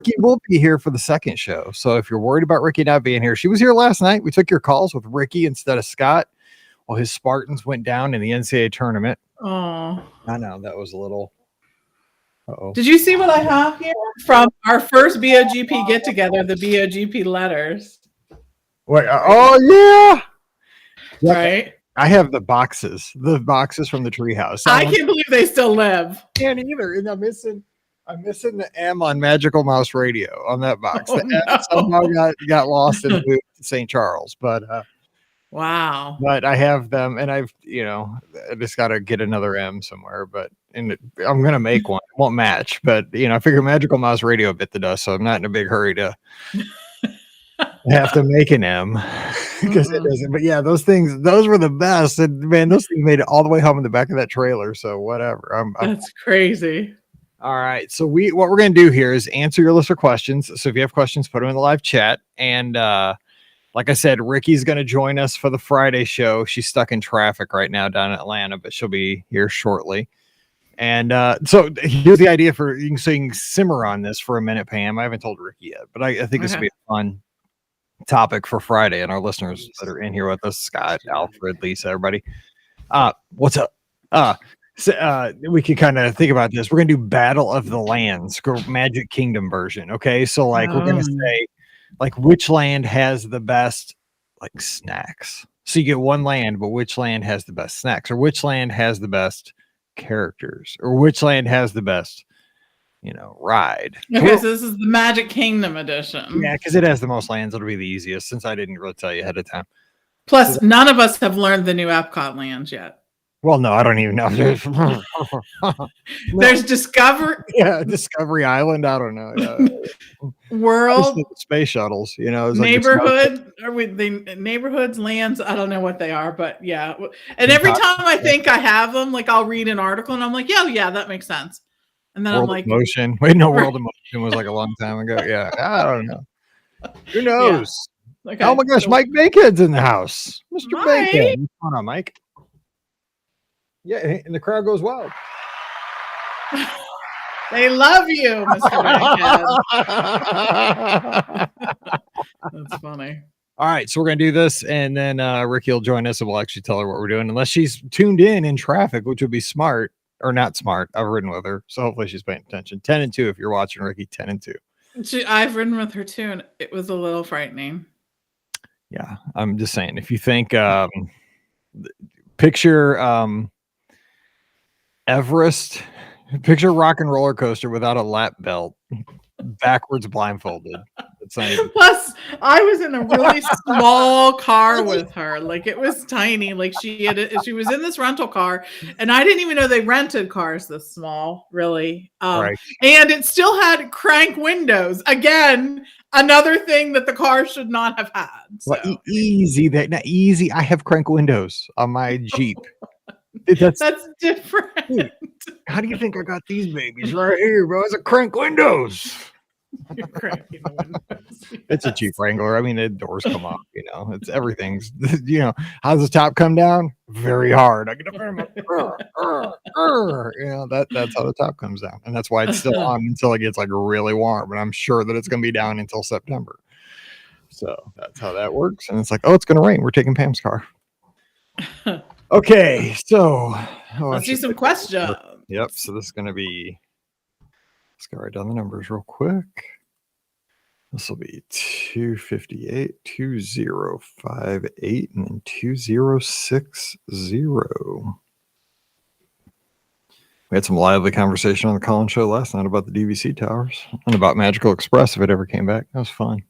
Ricky will be here for the second show. So if you're worried about Ricky not being here, she was here last night. We took your calls with Ricky instead of Scott. Well, his Spartans went down in the NCAA tournament. Oh, I know that was a little. Uh-oh. Did you see what I have here from our first BOGP get together? The BOGP letters. Wait, yeah. Yep. Right. I have the boxes from the treehouse. I can't believe they still live. Can't either. And I'm missing the M on Magical Mouse Radio on that box. The M somehow got lost in St. Charles, but wow. But I have them, and I just got to get another M somewhere. But I'm gonna make one. It won't match, but I figure Magical Mouse Radio bit the dust, so I'm not in a big hurry to have to make an M because it doesn't. But yeah, those were the best, and man, those things made it all the way home in the back of that trailer. So whatever. That's crazy. All right. So what we're gonna do here is answer your list of questions. So if you have questions, put them in the live chat, and like I said, Ricky's going to join us for the Friday show. She's stuck in traffic right now down in Atlanta, but she'll be here shortly. And so here's the idea so you can simmer on this for a minute, Pam. I haven't told Ricky yet, but I think this would be a fun topic for Friday. And our listeners that are in here with us, Scott, Alfred, Lisa, everybody. What's up? So, we could kind of think about this. We're going to do Battle of the Lands, Magic Kingdom version. Okay. So we're going to say, which land has the best snacks? So you get one land, but which land has the best snacks, or which land has the best characters, or which land has the best, ride? Okay, so this is the Magic Kingdom edition. Yeah, because it has the most lands. It'll be the easiest since I didn't really tell you ahead of time. Plus, none of us have learned the new Epcot lands yet. Well, no, I don't even know. There's Discovery. Yeah, Discovery Island. I don't know. World space shuttles. Neighborhood. Are we the neighborhoods, lands? I don't know what they are, but yeah. And every time I think I have them, I'll read an article and I'm like, yeah, that makes sense. And then World I'm like, Motion. Wait, no, World of Motion was a long time ago. Yeah, I don't know. Who knows? Yeah. Okay. Oh my gosh, Mike Bacon's in the house. Mr. Bacon. What's going on, Mike? Yeah, and the crowd goes wild. They love you, Mr. Bacon. That's funny. All right, so we're going to do this, and then Ricky will join us, and we'll actually tell her what we're doing, unless she's tuned in traffic, which would be smart, or not smart. I've ridden with her, so hopefully she's paying attention. 10 and 2 if you're watching, Ricky, 10 and 2. I've ridden with her, too, and it was a little frightening. Yeah, I'm just saying, if you think, picture... Everest, picture Rock and Roller Coaster without a lap belt, backwards blindfolded. Plus, I was in a really small car with her. It was tiny. She was in this rental car, and I didn't even know they rented cars this small, really. Right. And it still had crank windows. Again, another thing that the car should not have had. So. Well, easy. I have crank windows on my Jeep. That's different. Dude, how do you think I got these babies right here, bro? It's a crank windows. You're cranking the windows. Yes. It's a Jeep Wrangler. I mean, the doors come off. It's everything's. How does the top come down? Very hard. I get up there. That's how the top comes down, and that's why it's still on until it gets really warm. And I'm sure that it's going to be down until September. So that's how that works. And it's it's going to rain. We're taking Pam's car. Okay, so let's do some questions. Yep. So this is going to be. Let's go write down the numbers real quick. This will be 258, 2058, and then 2060. We had some lively conversation on the Colin show last night about the DVC towers and about Magical Express if it ever came back. That was fun.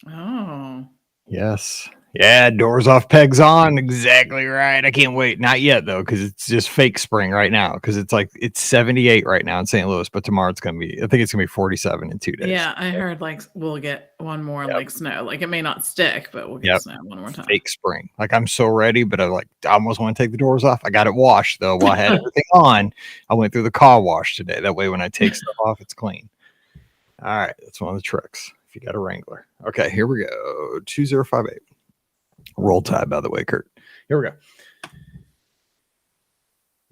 Oh. Yes. Yeah, doors off, pegs on. Exactly right. I can't wait. Not yet, though, because it's just fake spring right now. Because it's 78 right now in St. Louis, but tomorrow I think it's going to be 47 in 2 days. Yeah, I heard we'll get one more snow. It may not stick, but we'll get snow one more time. Fake spring. I'm so ready, but I almost want to take the doors off. I got it washed, though. While I had everything on, I went through the car wash today. That way, when I take stuff off, it's clean. All right, that's one of the tricks. If you got a Wrangler. Okay, here we go. 2058. Roll Tide, by the way, Kurt. Here we go.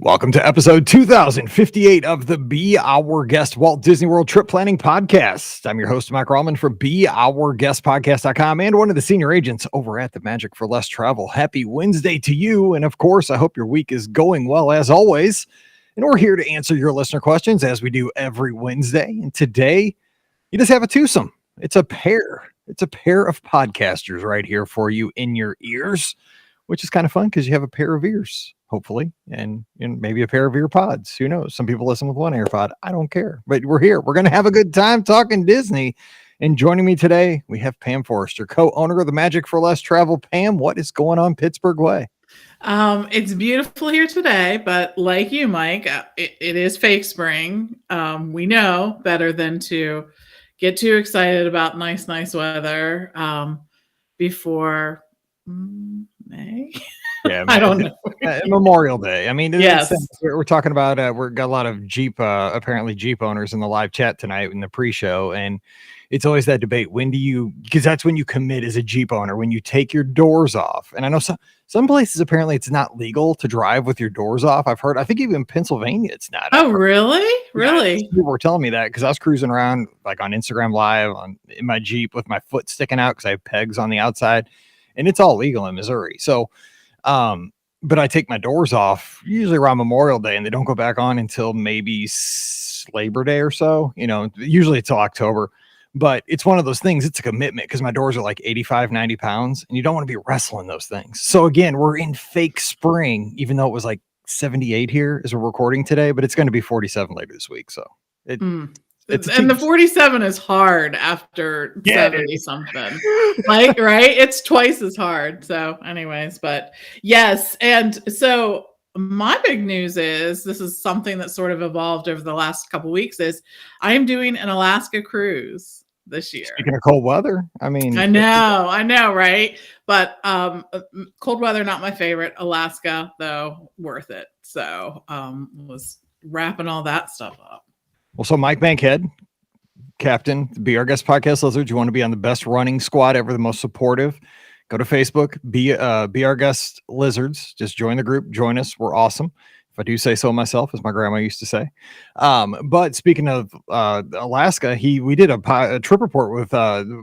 Welcome to episode 2058 of the Be Our Guest Walt Disney World Trip Planning Podcast. I'm your host, Mike Rallman from BeOurGuestPodcast.com and one of the senior agents over at the Magic for Less Travel. Happy Wednesday to you. And of course, I hope your week is going well as always. And we're here to answer your listener questions as we do every Wednesday. And today, you just have a twosome. It's a pair. It's a pair of podcasters right here for you in your ears, which is kind of fun because you have a pair of ears, hopefully, and maybe a pair of ear pods. Who knows? Some people listen with one AirPod. I don't care, but we're here. We're going to have a good time talking Disney. And joining me today, we have Pam Forrester, co-owner of the Magic for Less Travel. Pam, what is going on Pittsburgh way? It's beautiful here today, but like you, Mike, it is fake spring. We know better than to get too excited about nice weather before May. Yeah, I don't know. Memorial Day. I mean, yes, we're talking about. We've got a lot of Jeep, apparently Jeep owners in the live chat tonight in the pre-show, and it's always that debate. When do you? Because that's when you commit as a Jeep owner, when you take your doors off. And I know some places apparently it's not legal to drive with your doors off. I've heard. I think even in Pennsylvania it's not. Oh, really? Really? Yeah, people were telling me that because I was cruising around like on Instagram Live in my Jeep with my foot sticking out because I have pegs on the outside, and it's all legal in Missouri. So. But I take my doors off usually around Memorial Day and they don't go back on until maybe Labor Day or so, usually it's till October, but it's one of those things. It's a commitment because my doors are like 85, 90 pounds and you don't want to be wrestling those things. So again, we're in fake spring, even though it was like 78 here as we're recording today, but it's going to be 47 later this week. So and the 47 is hard after 70 something, like, right? It's twice as hard. So anyways, but yes. And so my big news is, this is something that sort of evolved over the last couple of weeks, is I am doing an Alaska cruise this year. Speaking of cold weather, I mean, I know, right? But cold weather, not my favorite. Alaska, though, worth it. So was wrapping all that stuff up. Well, so Mike Bankhead, captain, Be Our Guest Podcast Lizards. You want to be on the best running squad ever, the most supportive. Go to Facebook, Be Our Guest Lizards. Just join the group. Join us. We're awesome. If I do say so myself, as my grandma used to say. But speaking of Alaska, we did a trip report with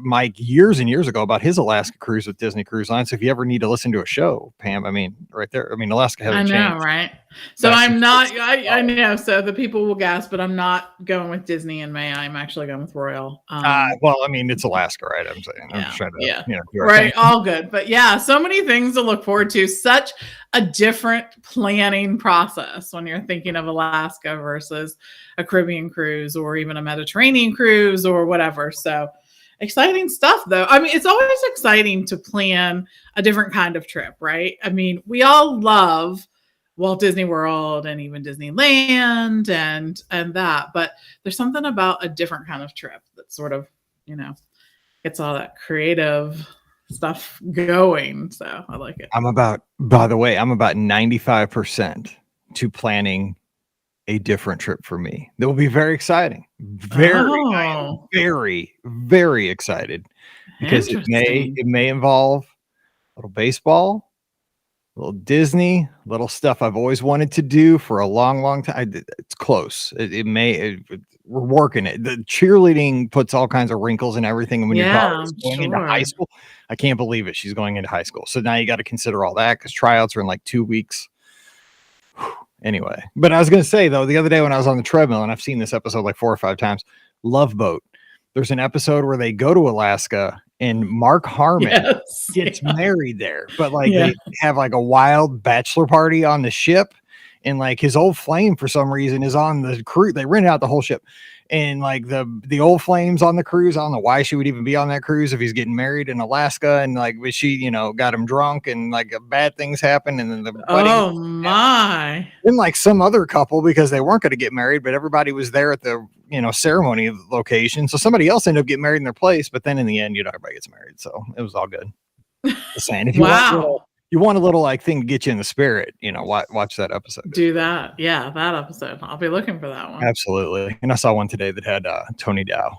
Mike years and years ago about his Alaska cruise with Disney Cruise Line. So if you ever need to listen to a show, Pam, I mean, right there. I mean, Alaska hasn't changed. I know, right? So I'm not, I know. So the people will gasp, but I'm not going with Disney in May. I'm actually going with Royal. Well, I mean, it's Alaska, right? I'm saying. Yeah, I'm just trying to, right. All good. But yeah, so many things to look forward to. Such a different planning process when you're thinking of Alaska versus a Caribbean cruise or even a Mediterranean cruise or whatever. So exciting stuff, though. I mean, it's always exciting to plan a different kind of trip, right? I mean, we all love Walt Disney World and even Disneyland and that, but there's something about a different kind of trip that sort of, gets all that creative stuff going. So I like it. By the way, I'm about 95% to planning a different trip for me. That will be very exciting. Very, very excited because it may involve a little baseball, a little Disney, little stuff I've always wanted to do for a long time. It's close. We're working it. The cheerleading puts all kinds of wrinkles and everything. And when your daughter's going into high school, I can't believe it. She's going into high school. So now you got to consider all that because tryouts are in like 2 weeks. Anyway, but I was going to say, though, the other day when I was on the treadmill, and I've seen this episode like 4 or 5 times, Love Boat. There's an episode where they go to Alaska and Mark Harmon gets married there, but they have like a wild bachelor party on the ship, and like his old flame for some reason is on the cruise. They rent out the whole ship, and like the old flame's on the cruise. I don't know why she would even be on that cruise if he's getting married in Alaska, and like she got him drunk and like bad things happen, and then the wedding then like some other couple, because they weren't going to get married, but everybody was there at the ceremony location, so somebody else ended up getting married in their place, but then in the end everybody gets married, so it was all good. Just saying, if you want a little like thing to get you in the spirit, watch that episode. Do that. Yeah, that episode. I'll be looking for that one. Absolutely. And I saw one today that had Tony Dow,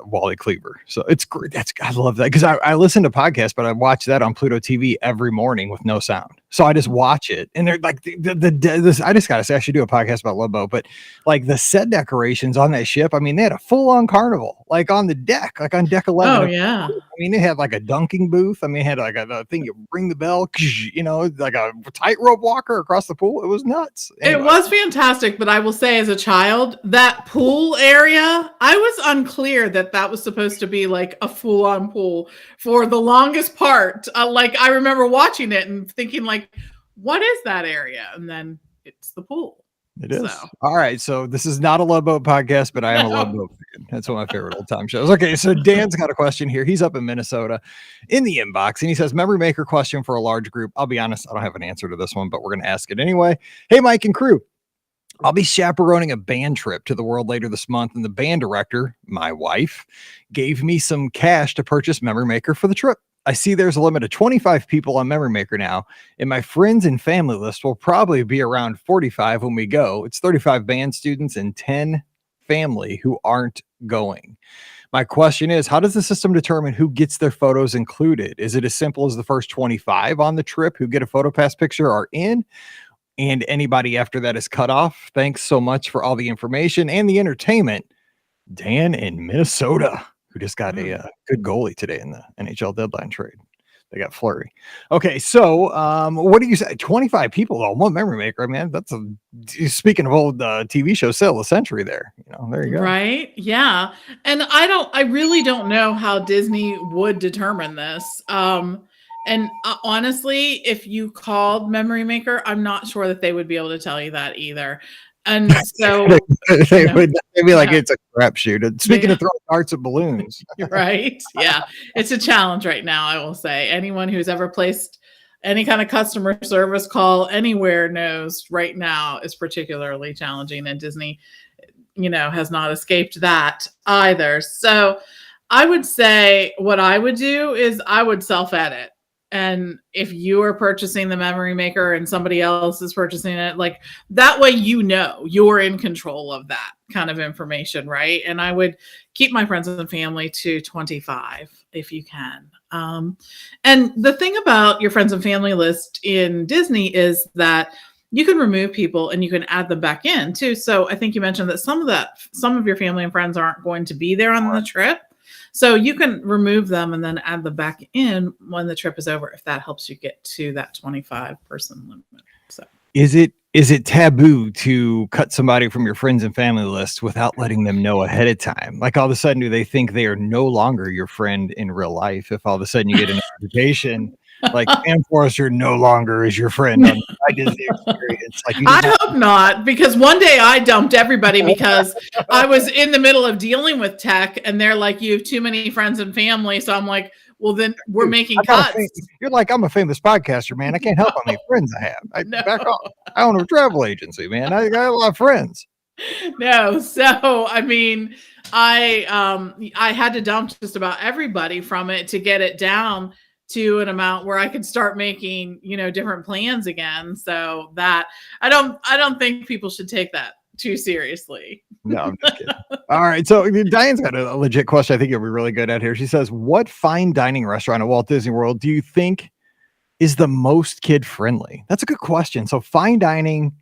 Wally Cleaver. So it's great. I love that because I listen to podcasts, but I watch that on Pluto TV every morning with no sound. So I just watch it, and they're like this. I just gotta say, I should do a podcast about Love Boat, but like the set decorations on that ship. I mean, they had a full on carnival, like on the deck, like on deck 11. Oh yeah. I mean, they had like a dunking booth. I mean, it had like a thing you ring the bell, you know, like a tightrope walker across the pool. It was nuts. It was fantastic, but I will say, as a child, that pool area, I was unclear that was supposed to be like a full-on pool for the longest part. Like I remember watching it and thinking, like, what is that area? And then it's the pool. It is. So. All right. So this is not a Love Boat podcast, but I am a Love Boat fan. That's one of my favorite old time shows. Okay. So Dan's got a question here. He's up in Minnesota in the inbox, and he says, memory maker question for a large group. I'll be honest, I don't have an answer to this one, but we're going to ask it anyway. Hey, Mike and crew. I'll be chaperoning a band trip to the world later this month, and the band director, my wife, gave me some cash to purchase memory maker for the trip. I see there's a limit of 25 people on Memory Maker now, and my friends and family list will probably be around 45 when we go. It's 35 band students and 10 family who aren't going. My question is, how does the system determine who gets their photos included? Is it as simple as the first 25 on the trip who get a PhotoPass picture are in, and anybody after that is cut off? Thanks so much for all the information and the entertainment. Dan in Minnesota, who just got a good goalie today in the NHL deadline trade. They got Fleury. Okay, so what do you say? 25 people though, one memory maker, man. That's speaking of old TV show sale of the century there. You know, there you go. Right? Yeah. And I really don't know how Disney would determine this. And honestly, if you called Memory Maker, I'm not sure that they would be able to tell you that either. And so they'd be like, it's a crapshoot. Speaking of throwing darts at balloons. Right. Yeah. It's a challenge right now, I will say. Anyone who's ever placed any kind of customer service call anywhere knows right now is particularly challenging, and Disney, has not escaped that either. So I would say what I would do is I would self-edit. And if you are purchasing the memory maker and somebody else is purchasing it, like that way, you're in control of that kind of information, right? And I would keep my friends and family to 25 if you can. And the thing about your friends and family list in Disney is that you can remove people and you can add them back in too. So I think you mentioned that some of your family and friends aren't going to be there on the trip. So you can remove them and then add them back in when the trip is over, if that helps you get to that 25 person limit. So is it taboo to cut somebody from your friends and family list without letting them know ahead of time? Like all of a sudden, do they think they are no longer your friend in real life? If all of a sudden you get an notification like Sam Forrester no longer is your friend on my Disney experience. Like I hope not, because one day I dumped everybody because I was in the middle of dealing with tech, and they're like, "You have too many friends and family." So I'm like, "Well, then we're making cuts." You're like, I'm a famous podcaster, man. I can't help how many friends I have. Back off. I own a travel agency, man. I got a lot of friends. No, so I mean, I had to dump just about everybody from it to get it down to an amount where I could start making, different plans again. So that I don't think people should take that too seriously. No, I'm just kidding. All right. So Diane's got a legit question I think you'll be really good at here. She says, what fine dining restaurant at Walt Disney World do you think is the most kid friendly? That's a good question. So fine dining,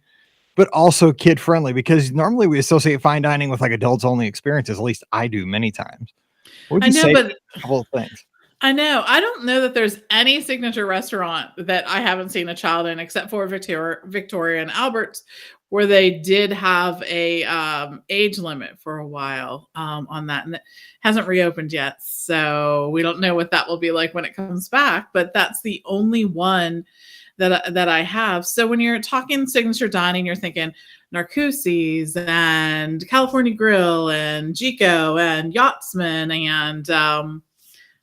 but also kid friendly, because normally we associate fine dining with like adults only experiences. At least I do many times. What would you say? But a couple of things. I know. I don't know that there's any signature restaurant that I haven't seen a child in, except for Victoria and Albert's, where they did have a age limit for a while on that, and it hasn't reopened yet. So we don't know what that will be like when it comes back. But that's the only one that I have. So when you're talking signature dining, you're thinking Narcoossee's and California Grill and Jico and Yachtsman and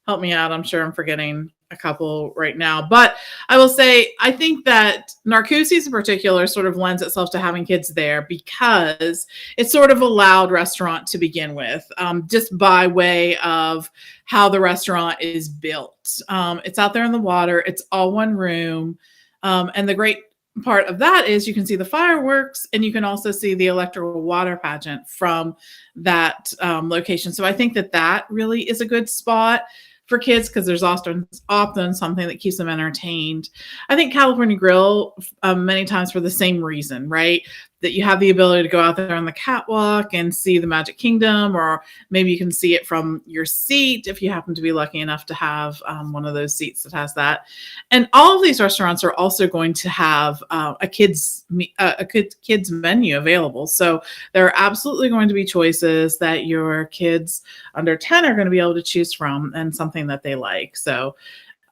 help me out. I'm sure I'm forgetting a couple right now, but I will say, I think that Narcoossee's in particular sort of lends itself to having kids there because it's sort of a loud restaurant to begin with, just by way of how the restaurant is built. It's out there in the water. It's all one room. And the great part of that is you can see the fireworks and you can also see the electrical water pageant from that location. So I think that really is a good spot. for kids because there's often something that keeps them entertained. I think California Grill many times for the same reason, right? That you have the ability to go out there on the catwalk and see the Magic Kingdom, or maybe you can see it from your seat if you happen to be lucky enough to have one of those seats that has that. And all of these restaurants are also going to have a kids menu available. So there are absolutely going to be choices that your kids under 10 are going to be able to choose from, and something that they like. So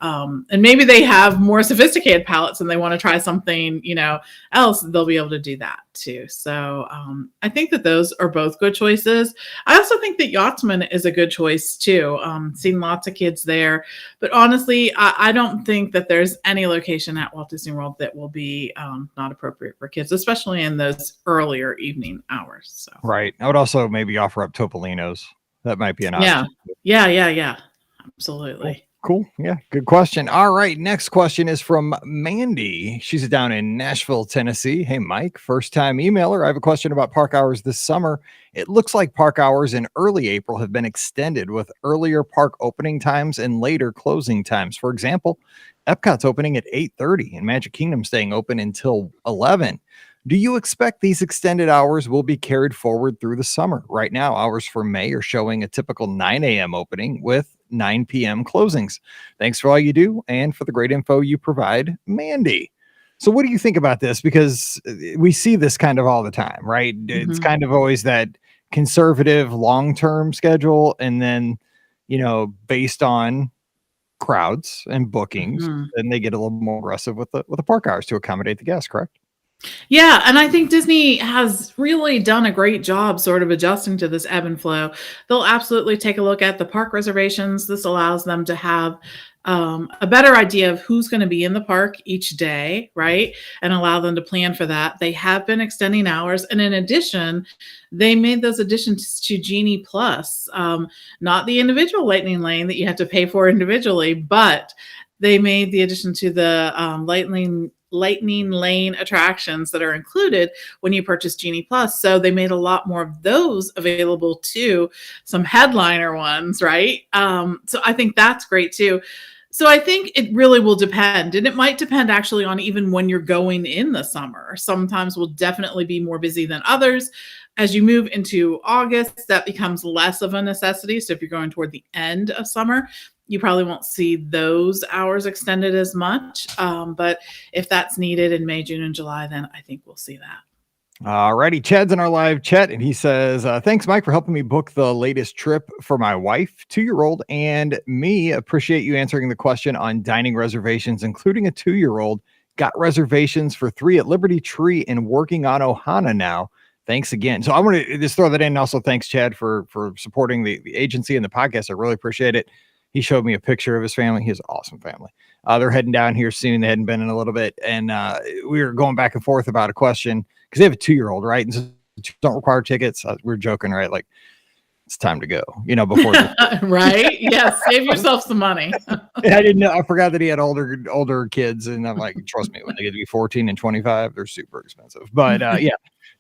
and maybe they have more sophisticated palates and they want to try something, else, they'll be able to do that too. So I think that those are both good choices. I also think that Yachtsman is a good choice too. Seen lots of kids there, but honestly, I don't think that there's any location at Walt Disney World that will be not appropriate for kids, especially in those earlier evening hours. So. Right. I would also maybe offer up Topolino's. That might be an option. Yeah. Absolutely. Cool. Yeah. Good question. All right. Next question is from Mandy. She's down in Nashville, Tennessee. Hey, Mike, first time emailer. I have a question about park hours this summer. It looks like park hours in early April have been extended with earlier park opening times and later closing times. For example, Epcot's opening at 8:30 and Magic Kingdom staying open until 11. Do you expect these extended hours will be carried forward through the summer? Right now, hours for May are showing a typical 9 a.m. opening with 9 p.m. closings. Thanks for all you do and for the great info you provide, Mandy. So what do you think about this? Because we see this kind of all the time, right? It's kind of always that conservative long-term schedule. And then, based on crowds and bookings, then they get a little more aggressive with the park hours to accommodate the guests, correct? Yeah, and I think Disney has really done a great job sort of adjusting to this ebb and flow. They'll absolutely take a look at the park reservations. This allows them to have a better idea of who's going to be in the park each day, right? And allow them to plan for that. They have been extending hours. And in addition, they made those additions to Genie Plus, not the individual Lightning Lane that you have to pay for individually, but they made the addition to the Lightning Lane attractions that are included when you purchase Genie Plus. So they made a lot more of those available too, some headliner ones, right? So I think that's great too. So I think it really will depend, and it might depend actually on even when you're going in the summer. Sometimes will definitely be more busy than others. As you move into August, that becomes less of a necessity. So if you're going toward the end of summer, you probably won't see those hours extended as much. But if that's needed in May, June, and July, then I think we'll see that. All righty. Chad's in our live chat and he says, thanks, Mike, for helping me book the latest trip for my wife, 2-year-old, and me. Appreciate you answering the question on dining reservations, including a 2-year-old. Got reservations for 3 at Liberty Tree and working on Ohana now. Thanks again. So I want to just throw that in. And also thanks, Chad, for supporting the agency and the podcast. I really appreciate it. He showed me a picture of his family. He has an awesome family. They're heading down here soon. They hadn't been in a little bit. And we were going back and forth about a question because they have a 2-year-old, right? And so don't require tickets. We're joking, right? Like, it's time to go, before. Right. Yeah. Save yourself some money. And I didn't know. I forgot that he had older kids. And I'm like, trust me, when they get to be 14 and 25, they're super expensive. But yeah.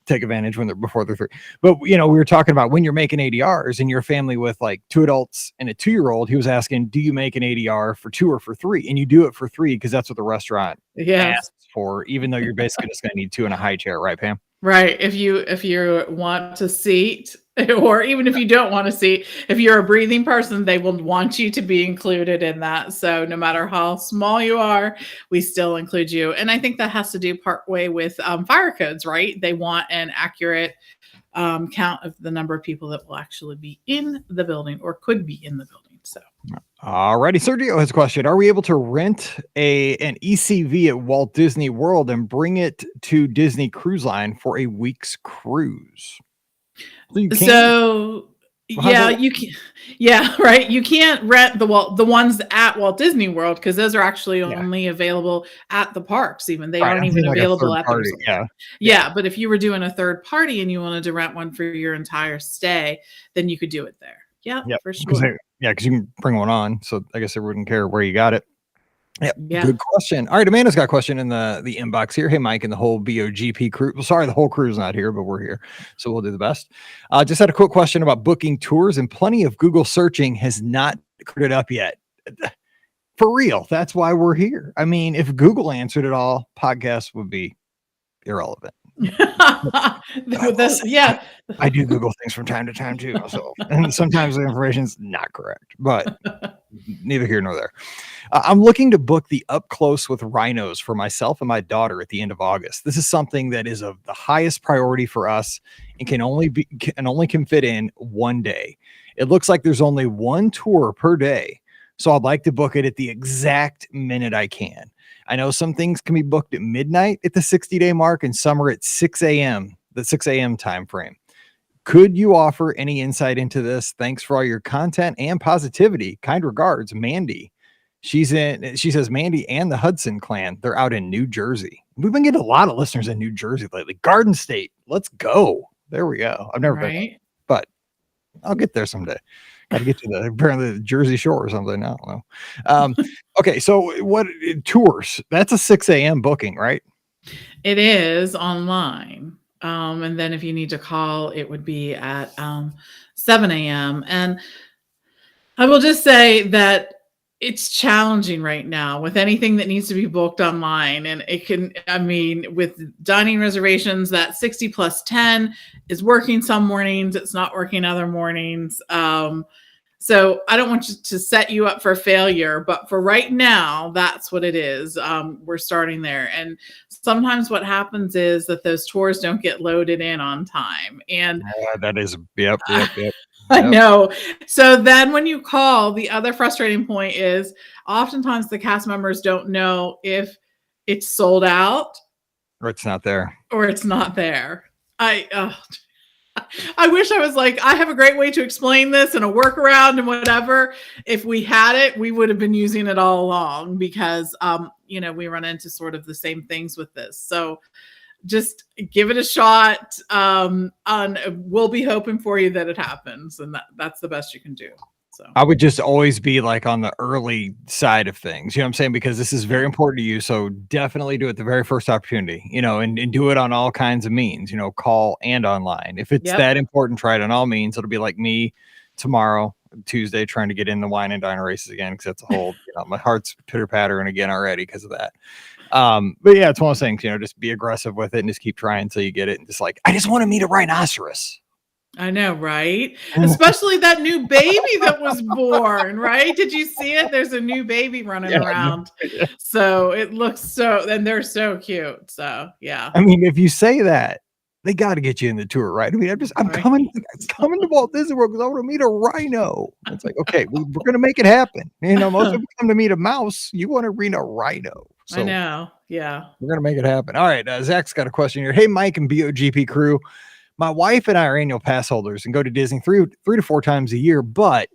Take advantage before they're 3. But we were talking about when you're making ADRs and you're a family with like 2 adults and a 2-year-old. He was asking, do you make an ADR for 2 or for 3? And you do it for 3 because that's what the restaurant asks for, even though you're basically just going to need 2 in a high chair, right, Pam? Right. If you want to seat, or even if you don't want to seat, if you're a breathing person, they will want you to be included in that. So no matter how small you are, we still include you. And I think that has to do partway with fire codes, right? They want an accurate count of the number of people that will actually be in the building or could be in the building. So. Alrighty, Sergio has a question. Are we able to rent an ECV at Walt Disney World and bring it to Disney Cruise Line for a week's cruise? So yeah, you can. Yeah, right. You can't rent the ones at Walt Disney World because those are actually only available at the parks. Even they aren't even available at the resort. Yeah, but if you were doing a third party and you wanted to rent one for your entire stay, then you could do it there. Yeah, for sure. Because you can bring one on. So I guess they wouldn't care where you got it. Yeah. Good question. All right, Amanda's got a question in the inbox here. Hey, Mike, and the whole BOGP crew. Well, sorry, the whole crew's not here, but we're here, so we'll do the best. Just had a quick question about booking tours, and plenty of Google searching has not cleared it up yet. for real, that's why we're here. I mean, if Google answered it all, podcasts would be irrelevant. Yeah. I do Google things from time to time too, myself, and sometimes the information's not correct, but neither here nor there. I'm looking to book the up close with rhinos for myself and my daughter at the end of August. This is something that is of the highest priority for us and can only fit in one day. It looks like there's only one tour per day, so I'd like to book it at the exact minute I can. I know some things can be booked at midnight at the 60-day mark, and some are at 6 a.m., the 6 a.m. time frame. Could you offer any insight into this? Thanks for all your content and positivity. Kind regards, Mandy. She says Mandy and the Hudson clan. They're out in New Jersey. We've been getting a lot of listeners in New Jersey lately. Garden State. Let's go. There we go. I've never been, but I'll get there someday. Got to get to apparently the Jersey Shore or something. I don't know. Okay. So what tours? That's a 6 a.m. booking, right? It is online. And then if you need to call, it would be at 7 a.m. And I will just say that it's challenging right now with anything that needs to be booked online. And it can, I mean, with dining reservations, that 60+10 is working some mornings. It's not working other mornings. So I don't want to set you up for failure, but for right now, that's what it is. We're starting there. And sometimes what happens is that those tours don't get loaded in on time. And that is, yep. I know. So then when you call, the other frustrating point is oftentimes the cast members don't know if it's sold out or it's not there. I wish I was like, I have a great way to explain this and a workaround and whatever. If we had it, we would have been using it all along because, we run into sort of the same things with this. So just give it a shot. We'll be hoping for you that it happens. And that's the best you can do. So I would just always be like on the early side of things, you know what I'm saying? Because this is very important to you. So definitely do it the very first opportunity, and do it on all kinds of means, call and online. If it's that important, try it on all means. It'll be like me tomorrow, Tuesday, trying to get in the wine and diner races again. Cause that's a whole, my heart's pitter pattering again already because of that. But yeah, it's one of those things, just be aggressive with it and just keep trying until you get it. And just like, I just want to meet a rhinoceros. I know, right? Especially that new baby that was born, right? Did you see it? There's a new baby running around. So it looks and they're so cute. So yeah. I mean, if you say that, they got to get you in the tour, right? I mean, I'm coming to Walt Disney World because I want to meet a rhino. It's like, okay, we're going to make it happen. Most people come to meet a mouse. You want to meet a rhino. So I know. Yeah. We're going to make it happen. All right. Zach's got a question here. Hey, Mike and BOGP crew. My wife and I are annual pass holders and go to Disney three to four times a year, but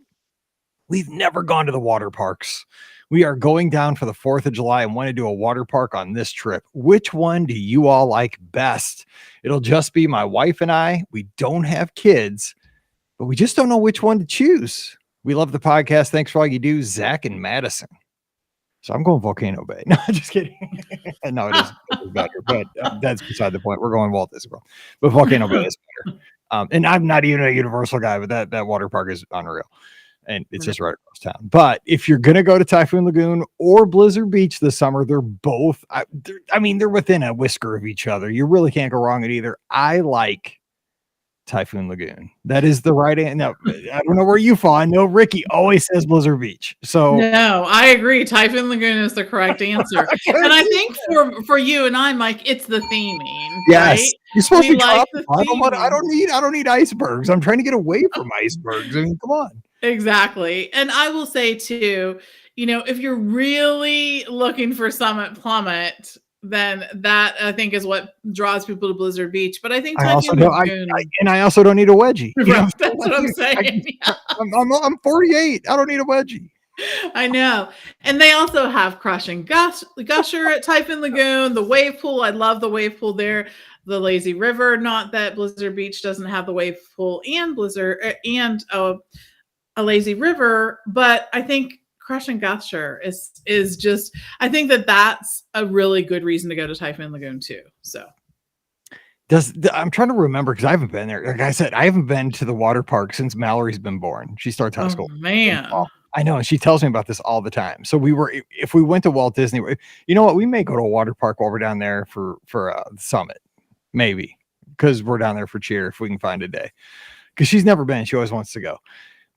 we've never gone to the water parks. We are going down for the 4th of July and want to do a water park on this trip. Which one do you all like best? It'll just be my wife and I. We don't have kids, but we just don't know which one to choose. We love the podcast. Thanks for all you do, Zach and Madison. So I'm going Volcano Bay. No, just kidding. No, it is better, but that's beside the point. We're going Walt Disney World, but Volcano Bay is better. And I'm not even a Universal guy, but that water park is unreal, and it's just right across town. But if you're gonna go to Typhoon Lagoon or Blizzard Beach this summer, they're both. They're within a whisker of each other. You really can't go wrong at either. I like Typhoon Lagoon. That is the right answer. No, I don't know where you fall. I know Ricky always says Blizzard Beach. So no, I agree. Typhoon Lagoon is the correct answer. And I think for you and I, Mike, it's the theming. Yes. Right? You're supposed to be like I don't need icebergs. I'm trying to get away from icebergs. I mean, come on. Exactly. And I will say too, if you're really looking for Summit Plummet, then that I think is what draws people to Blizzard Beach. But I think I also don't need a wedgie. Right, that's what I'm saying. I'm 48. I don't need a wedgie. I know. And they also have Crush and Gusher at Typhoon Lagoon, the wave pool. I love the wave pool there. The Lazy River. Not that Blizzard Beach doesn't have the wave pool and Blizzard and a Lazy River, but I think Crush and Gusher is just, I think that's a really good reason to go to Typhoon Lagoon too. So I'm trying to remember because I haven't been there. Like I said, I haven't been to the water park since Mallory's been born. She starts high school. Man. I know, and she tells me about this all the time. So if we went to Walt Disney, you know what? We may go to a water park while we're down there for the summit, maybe, because we're down there for cheer if we can find a day. Because she's never been, she always wants to go.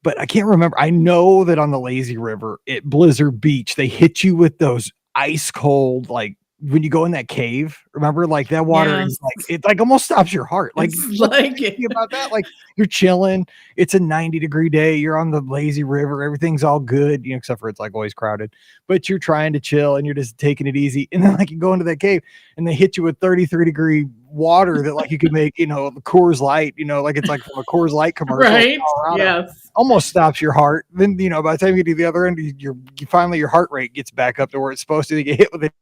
But I can't remember. I know that on the lazy river at Blizzard Beach, they hit you with those ice cold, like when you go in that cave. Remember, like that water is like it like almost stops your heart. Like, about that, like you're chilling. It's a 90-degree day. You're on the lazy river. Everything's all good, except for it's like always crowded. But you're trying to chill and you're just taking it easy. And then like you go into that cave and they hit you with 33-degree water that like you could make, the Coors Light, like it's like from a Coors Light commercial. Right. Yes. Almost stops your heart. Then, by the time you get to the other end, you finally your heart rate gets back up to where it's supposed to. You get hit with it.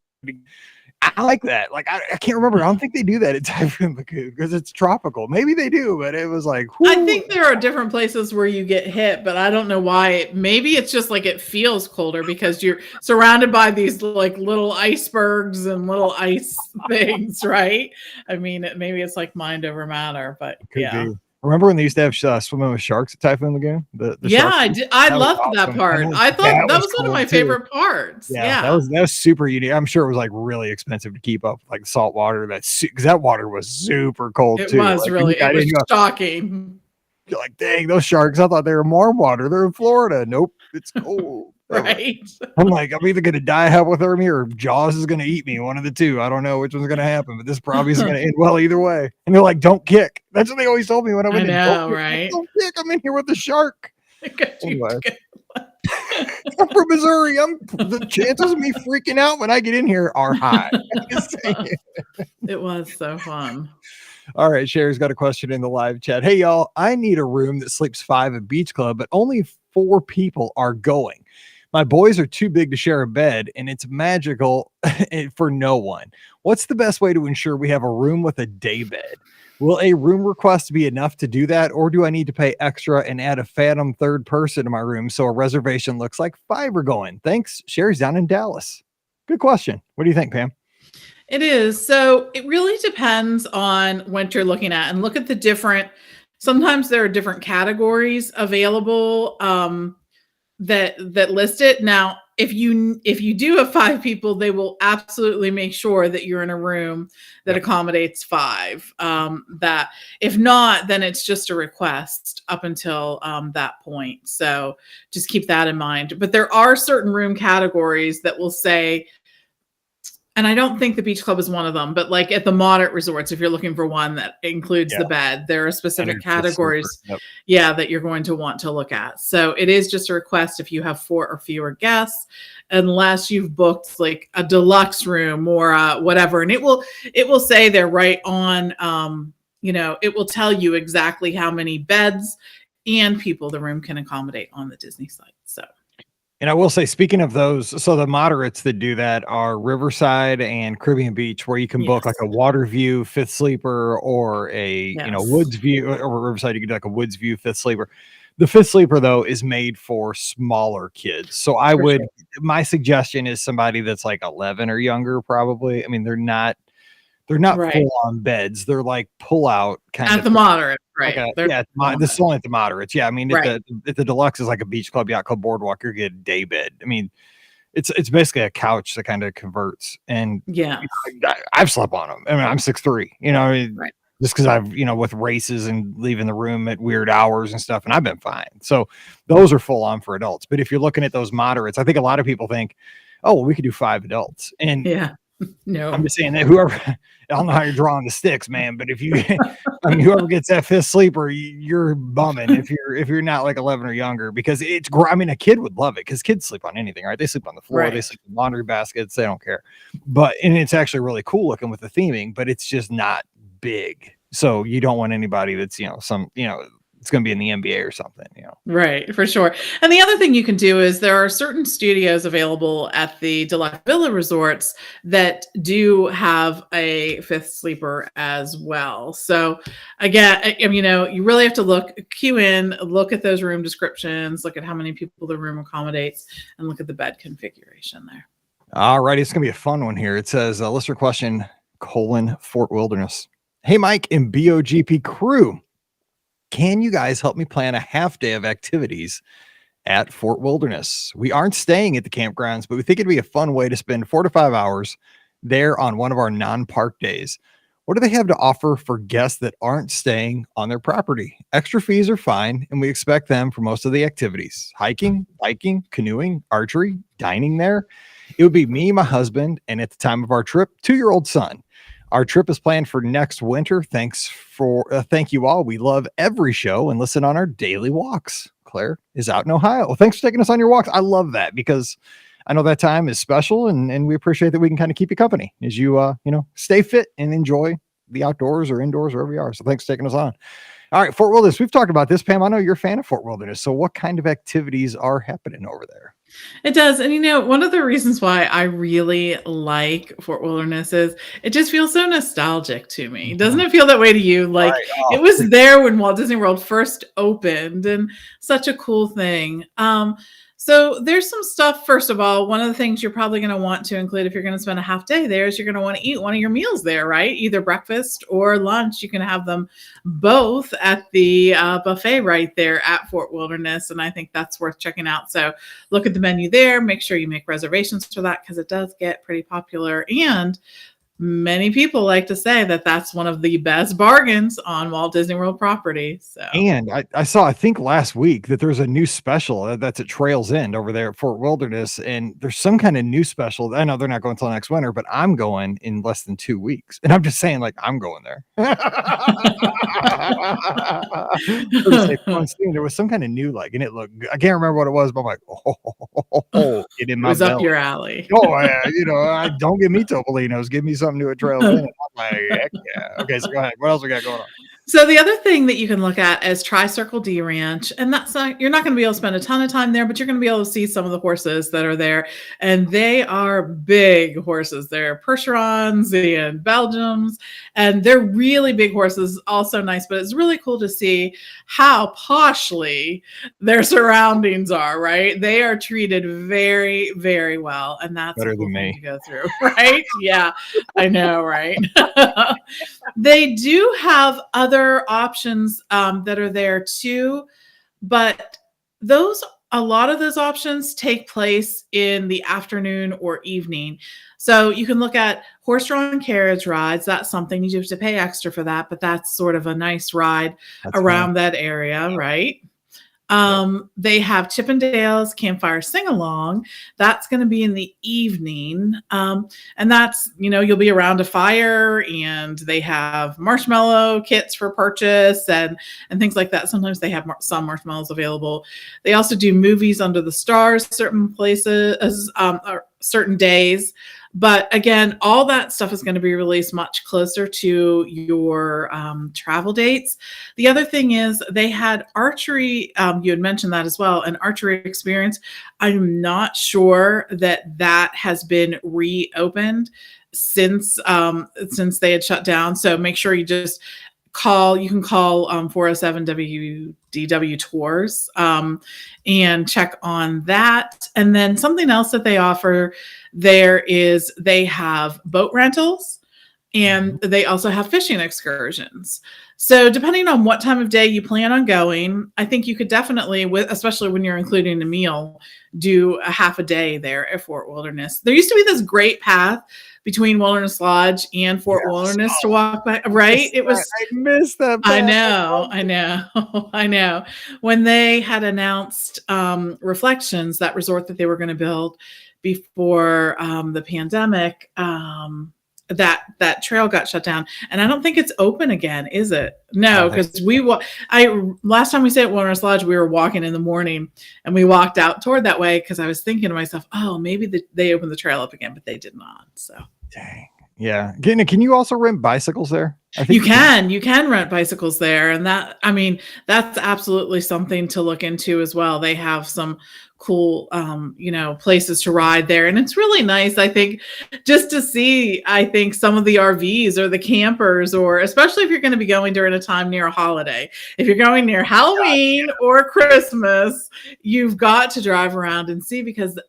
I like that. Like I can't remember. I don't think they do that at Typhoon Lagoon because it's tropical. Maybe they do, but it was like whoo. I think there are different places where you get hit, but I don't know why. Maybe it's just like it feels colder because you're surrounded by these like little icebergs and little ice things, right? I mean, maybe it's like mind over matter, but yeah. Remember when they used to have swimming with sharks at Typhoon Lagoon? I did. I loved that part. I thought that was one of my favorite parts. Yeah, that was super unique. I'm sure it was like really expensive to keep up, like salt water. Because that water was super cold too. It was really. It was shocking. You're like, dang, those sharks! I thought they were warm water. They're in Florida. Nope, it's cold. Right. I'm like, I'm either going to die hypothermia or Jaws is going to eat me. One of the two. I don't know which one's going to happen, but this probably is going to end well either way. And they're like, don't kick. That's what they always told me when I went in. Right? Don't kick. I'm in here with the shark. Anyway. I'm from Missouri. The chances of me freaking out when I get in here are high. It was so fun. All right, Sherry's got a question in the live chat. Hey, y'all, I need a room that sleeps 5 at Beach Club, but only 4 people are going. My boys are too big to share a bed, and it's magical for no one. What's the best way to ensure we have a room with a day bed? Will a room request be enough to do that, or do I need to pay extra and add a phantom third person to my room so a reservation looks like 5 are going? Thanks. Sherry's down in Dallas. Good question. What do you think, Pam? It is. So it really depends on what you're looking at, and look at the different. Sometimes there are different categories available that list it. Now, if you do have 5 people, they will absolutely make sure that you're in a room that accommodates 5. That if not, then it's just a request up until that point. So just keep that in mind. But there are certain room categories that will say, and I don't think the Beach Club is one of them, but like at the moderate resorts, if you're looking for one that includes the bed, there are specific categories, that you're going to want to look at. So it is just a request if you have 4 or fewer guests, unless you've booked like a deluxe room or whatever. And it will say they're right on, it will tell you exactly how many beds and people the room can accommodate on the Disney site. So. And I will say, speaking of those, so the moderates that do that are Riverside and Caribbean Beach, where you can book like a Water View 5th sleeper or a Woods View, or Riverside, you can do like a Woods View 5th sleeper. The 5th sleeper though is made for smaller kids. So my suggestion is somebody that's like 11 or younger, probably. I mean, they're not full on beds. They're like pull out kind of at the moderate, right? This is only at the moderates. Yeah, I mean, at the deluxe is like a Beach Club, Yacht Club, Boardwalk. You're getting a day bed. I mean, it's basically a couch that kind of converts. And I've slept on them. I mean, I'm 6'3", just because I've with races and leaving the room at weird hours and stuff, and I've been fine. So those are full on for adults. But if you're looking at those moderates, I think a lot of people think, oh, well, we could do 5 adults, and no, I'm just saying that whoever, I don't know how you're drawing the sticks, man, but if you, whoever gets that 5th sleeper, you're bumming if you're not like 11 or younger, because it's, I mean, a kid would love it because kids sleep on anything, right? They sleep on the floor, they sleep in laundry baskets, they don't care. And it's actually really cool looking with the theming, but it's just not big. So you don't want anybody that's, it's going to be in the NBA or something, Right, for sure. And the other thing you can do is there are certain studios available at the Deluxe Villa resorts that do have a 5th sleeper as well. So again, you really have to cue in, look at those room descriptions, look at how many people the room accommodates, and look at the bed configuration there. All right, it's going to be a fun one here. It says, listener question, Fort Wilderness. Hey, Mike and BOGP crew. Can you guys help me plan a half day of activities at Fort Wilderness. We aren't staying at the campgrounds, but we think it'd be a fun way to spend 4 to 5 hours there on one of our non-park days. What do they have to offer for guests that aren't staying on their property? Extra fees are fine, and we expect them for most of the activities: hiking, biking, canoeing, archery, dining there. It would be me, my husband, and at the time of our trip, 2-year-old son. Our trip is planned for next winter. Thank you all. We love every show and listen on our daily walks. Claire is out in Ohio. Well, thanks for taking us on your walks. I love that because I know that time is special, and we appreciate that we can kind of keep you company as you, stay fit and enjoy the outdoors or indoors, wherever you are. So thanks for taking us on. All right, Fort Wilderness. We've talked about this, Pam. I know you're a fan of Fort Wilderness. So what kind of activities are happening over there? It does. And one of the reasons why I really like Fort Wilderness is it just feels so nostalgic to me. Doesn't it feel that way to you? Like it was there when Walt Disney World first opened, and such a cool thing. So there's some stuff. First of all, one of the things you're probably going to want to include if you're going to spend a half day there is you're going to want to eat one of your meals there, right? Either breakfast or lunch. You can have them both at the buffet right there at Fort Wilderness. And I think that's worth checking out. So look at the menu there. Make sure you make reservations for that because it does get pretty popular. And many people like to say that that's one of the best bargains on Walt Disney World property. So, and I saw, I think last week, that there's a new special that's at Trails End over there at Fort Wilderness, and there's some kind of new special. I know they're not going until next winter, but I'm going in less than 2 weeks, and I'm just saying, like, I'm going there. There was some kind of new, and it looked, I can't remember what it was, but I'm like, get in my belly. Up your alley. Don't give me Topolino's, give me something new at Trails End. I'm like, heck yeah. Okay, so go ahead. What else we got going on? So the other thing that you can look at is Tri-Circle D Ranch, and you're not going to be able to spend a ton of time there, but you're going to be able to see some of the horses that are there, and they are big horses. They're Percherons and Belgians, and they're really big horses. Also nice, but it's really cool to see how poshly their surroundings are. Right? They are treated very, very well, and that's better than me to go through. Right? Yeah, I know. Right? They do have other options that are there too, but a lot of those options take place in the afternoon or evening. So you can look at horse-drawn carriage rides. That's something you have to pay extra for that, but that's sort of a nice ride around that area, right? They have Chippendales Campfire Sing-Along. That's going to be in the evening. And that's, you'll be around a fire, and they have marshmallow kits for purchase and things like that. Sometimes they have some marshmallows available. They also do movies under the stars, certain places, or certain days. But again, all that stuff is going to be released much closer to your travel dates. The other thing is they had archery. You had mentioned that as well, an archery experience. I'm not sure that has been reopened since they had shut down. So make sure you just call. You can call 407 WDW Tours and check on that. And then something else that they offer there is they have boat rentals, and they also have fishing excursions. So depending on what time of day you plan on going, I think you could definitely, especially when you're including a meal, do a half a day there at Fort Wilderness. There used to be this great path between Wilderness Lodge and Fort Wilderness to walk by, right? I missed that path. I know. When they had announced Reflections, that resort that they were going to build before the pandemic, that trail got shut down, and I don't think it's open again, is it? No, because last time we stayed at Wilderness Lodge, we were walking in the morning, and we walked out toward that way because I was thinking to myself, oh, maybe they opened the trail up again, but they did not. So dang. Yeah. Can you also rent bicycles there? I think you can rent bicycles there, and that's absolutely something to look into as well. They have some cool places to ride there, and it's really nice, I think, just to see some of the RVs or the campers, or especially if you're going to be going during a time near a holiday. If you're going near Halloween or Christmas, you've got to drive around and see, because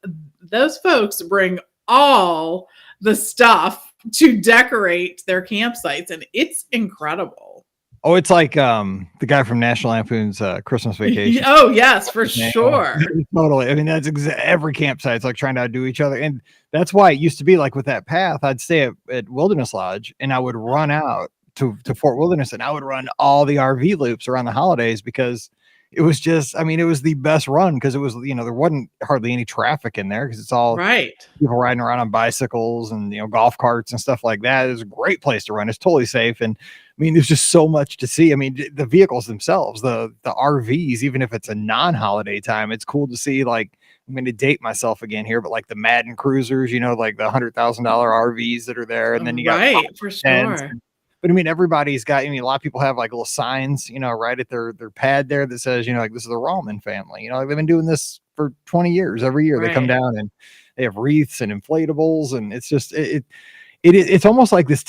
those folks bring all the stuff to decorate their campsites, and it's incredible. Oh, it's like the guy from National Lampoon's Christmas Vacation. Oh, yes, for Yeah, sure. totally. I mean, that's every campsite's like trying to outdo each other. And that's why it used to be like with that path, I'd stay at Wilderness Lodge and I would run out to Fort Wilderness and I would run all the RV loops around the holidays because it was just, I mean, it was the best run because it was, there wasn't hardly any traffic in there because it's all Right. people riding around on bicycles and, golf carts and stuff like that. It was a great place to run. It's totally safe. And I mean, there's just so much to see. I mean, the vehicles themselves, the RVs, even if it's a non-holiday time, it's cool to see. Like, I'm going to date myself again here, but like the Madden Cruisers, like the $100,000 RVs that are there, and then you got right for sure. But I mean, everybody's got. I mean, a lot of people have like little signs, right at their pad there that says, like this is the Rallman family. Like they've been doing this for 20 years. Every year they come down and they have wreaths and inflatables, and it's just it's almost like this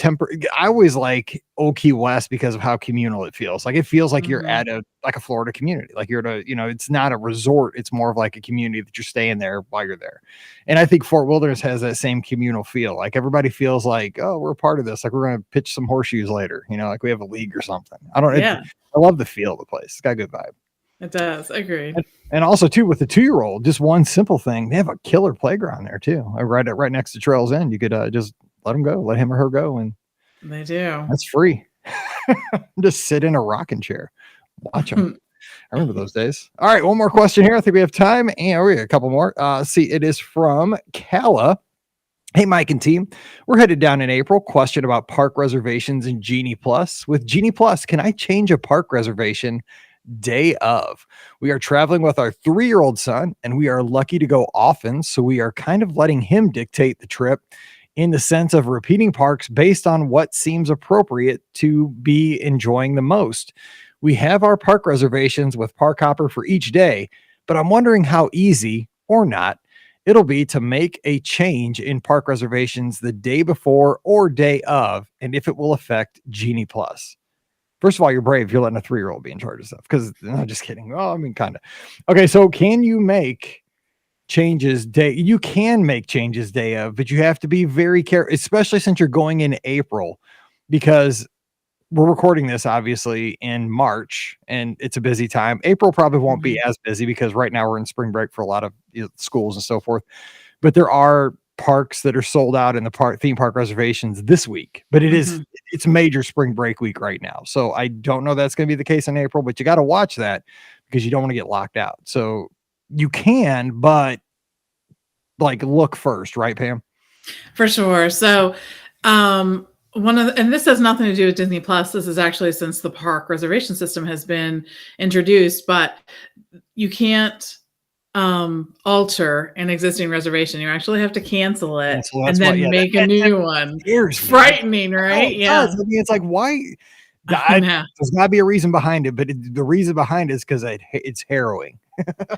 I always like Old Key West because of how communal it feels. Like it feels like you're at a Florida community. Like you're at it's not a resort. It's more of like a community that you're staying there while you're there. And I think Fort Wilderness has that same communal feel. Like everybody feels like, oh, we're a part of this. Like we're going to pitch some horseshoes later. Like we have a league or something. I love the feel of the place. It's got a good vibe. It does. Agreed. And also too, with the 2-year-old, just one simple thing, they have a killer playground there too. Right next to Trails End. You could just let him or her go, and they do. That's free. Just sit in a rocking chair, watch them. I remember those days. All right, one more question here. I think we have time, and we got a couple more. See, it is from Kala. Hey, Mike and team, we're headed down in April. Question about park reservations in Genie Plus. With Genie Plus, can I change a park reservation day of? We are traveling with our 3-year-old son, and we are lucky to go often, so we are kind of letting him dictate the trip in the sense of repeating parks based on what seems appropriate to be enjoying the most. We have our park reservations with Park Hopper for each day, but I'm wondering how easy or not it'll be to make a change in park reservations the day before or day of, and if it will affect Genie Plus. First of all, you're brave. You're letting a 3-year-old be in charge of stuff because no, just kidding. Well, I mean, kind of. Okay, so can you make changes day? You can make changes day of, but you have to be very careful, especially since you're going in April, because we're recording this obviously in March and it's a busy time. April probably won't be as busy because right now we're in spring break for a lot of schools and so forth, but there are parks that are sold out in the theme park reservations this week, but it's major spring break week right now. So I don't know that's going to be the case in April, but you got to watch that because you don't want to get locked out. So you can, but like look first, right, Pam? For sure. So, and this has nothing to do with Disney Plus. This is actually since the park reservation system has been introduced, but you can't alter an existing reservation. You actually have to cancel it and then make a new one. It's frightening, right? Yeah. I mean, it's like, why? There's got to be a reason behind it, but the reason behind it is because it's harrowing.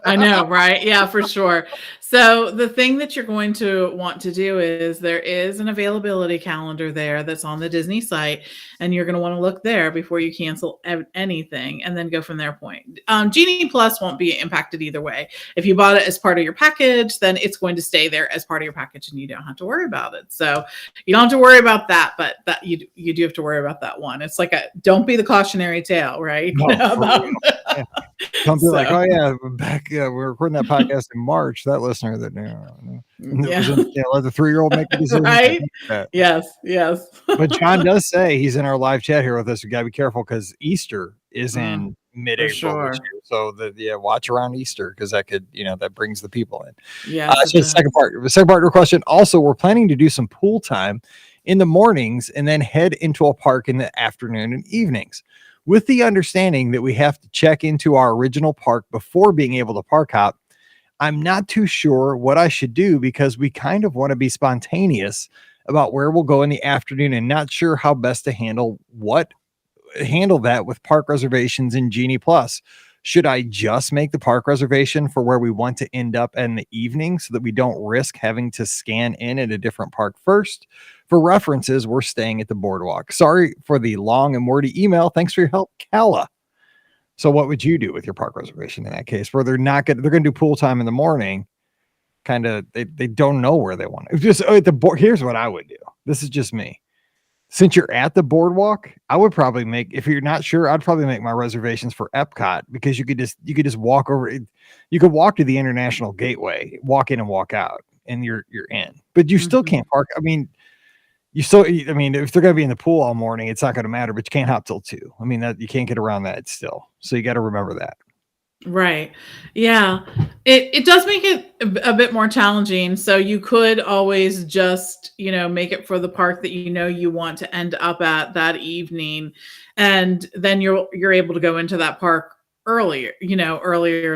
I know, right? Yeah, for sure. So the thing that you're going to want to do is there is an availability calendar there that's on the Disney site, and you're going to want to look there before you cancel anything and then go from their point. Genie Plus won't be impacted either way. If you bought it as part of your package, then it's going to stay there as part of your package and you don't have to worry about it. So you don't have to worry about that, but that you do have to worry about that one. It's like don't be the cautionary tale, right? No, don't be like, oh yeah, back we're recording that podcast in March. That listener that let the 3-year-old make the decision. Right? Yes. But John does say he's in our live chat here with us. You gotta be careful because Easter is in mid-April. Sure. So watch around Easter because that could, that brings the people in. Yeah. So the second part of your question. Also, we're planning to do some pool time in the mornings and then head into a park in the afternoon and evenings, with the understanding that we have to check into our original park before being able to park hop. I'm not too sure what I should do because we kind of want to be spontaneous about where we'll go in the afternoon and not sure how best to handle that with park reservations in Genie Plus. Should I just make the park reservation for where we want to end up in the evening so that we don't risk having to scan in at a different park first? For references, we're staying at the boardwalk. Sorry for the long and wordy email. Thanks for your help, Kala. So what would you do with your park reservation in that case where they're going to do pool time in the morning? Kind of, they don't know where they want it. Just here's what I would do. This is just me. Since you're at the boardwalk, I would probably if you're not sure, I'd probably make my reservations for Epcot, because you could just walk over. You could walk to the International Gateway, walk in and walk out, and you're in. But you still can't park. I mean, if they're going to be in the pool all morning, it's not going to matter, but you can't hop till 2. I mean, that you can't get around that still. So you got to remember that. Right. Yeah. It does make it a bit more challenging. So you could always just, make it for the park that you want to end up at that evening. And then you're able to go into that park earlier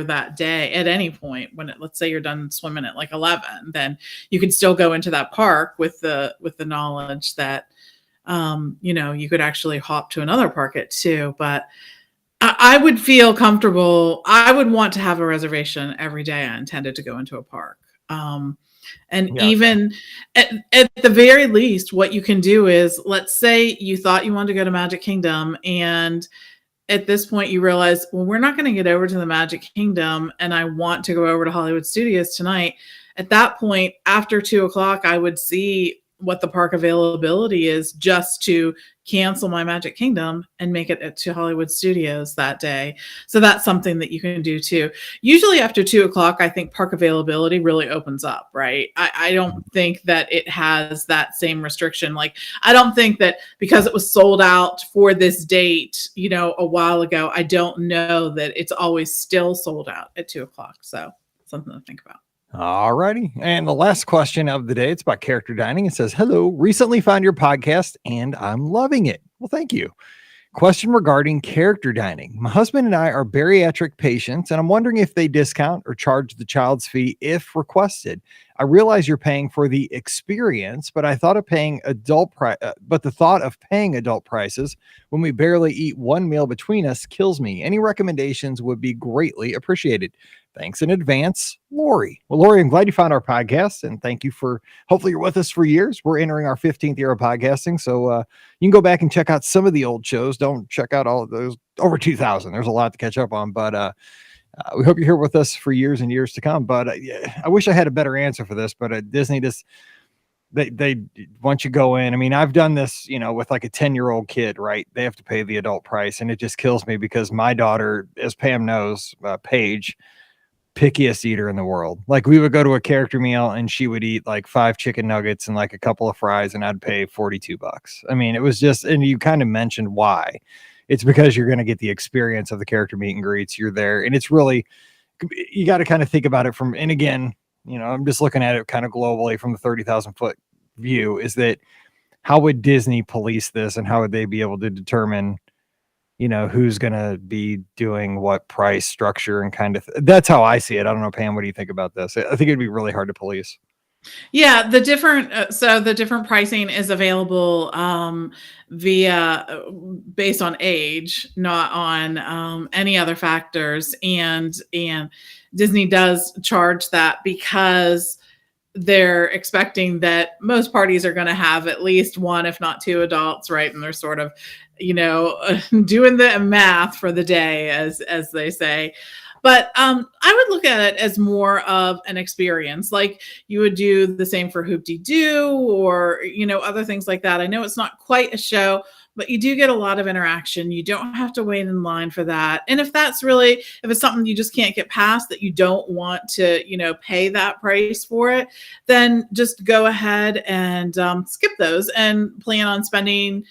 that day at any point when let's say you're done swimming at like 11, then you can still go into that park with the knowledge that you could actually hop to another park at 2. But I would feel comfortable. I would want to have a reservation every day I intended to go into a park. Even at the very least, what you can do is, let's say you thought you wanted to go to Magic Kingdom, and at this point you realize, well, we're not going to get over to the Magic Kingdom, and I want to go over to Hollywood Studios tonight. At that point, after 2:00, I would see what the park availability is, just to cancel my Magic Kingdom and make it to Hollywood Studios that day. So that's something that you can do too. Usually after 2:00, I think park availability really opens up, right? I don't think that it has that same restriction. Like, I don't think that because it was sold out for this date, a while ago, I don't know that it's always still sold out at 2:00. So something to think about. All righty. And the last question of the day, it's about character dining. It says, hello, recently found your podcast and I'm loving it. Well, thank you. Question regarding character dining. My husband and I are bariatric patients, and I'm wondering if they discount or charge the child's fee if requested. I realize you're paying for the experience, but I thought of paying but the thought of paying adult prices when we barely eat one meal between us kills me. Any recommendations would be greatly appreciated. Thanks in advance, Lori. Well, Lori, I'm glad you found our podcast, and thank you hopefully you're with us for years. We're entering our 15th year of podcasting, so you can go back and check out some of the old shows. Don't check out all of those, over 2,000. There's a lot to catch up on, but we hope you're here with us for years and years to come. But I wish I had a better answer for this, but Disney just, they once you go in, I mean, I've done this, with like a 10-year-old kid, right? They have to pay the adult price, and it just kills me because my daughter, as Pam knows, Paige, pickiest eater in the world. Like, we would go to a character meal and she would eat like 5 chicken nuggets and like a couple of fries, and I'd pay $42. I mean, it was just, and you kind of mentioned why. It's because you're going to get the experience of the character meet and greets. You're there, and it's really, you got to kind of think about it from, and again, I'm just looking at it kind of globally from the 30,000 foot view, is that how would Disney police this, and how would they be able to determine, who's going to be doing what price structure, and kind of, that's how I see it. I don't know, Pam, what do you think about this? I think it'd be really hard to police. Yeah, the different pricing is available via based on age, not on any other factors, and Disney does charge that because they're expecting that most parties are going to have at least one, if not 2 adults, right? And they're sort of, doing the math for the day, as they say. But I would look at it as more of an experience. Like, you would do the same for Hoop-Dee-Doo or, other things like that. I know it's not quite a show, but you do get a lot of interaction. You don't have to wait in line for that. And if it's something you just can't get past, that you don't want to, pay that price for it, then just go ahead and skip those and plan on spending,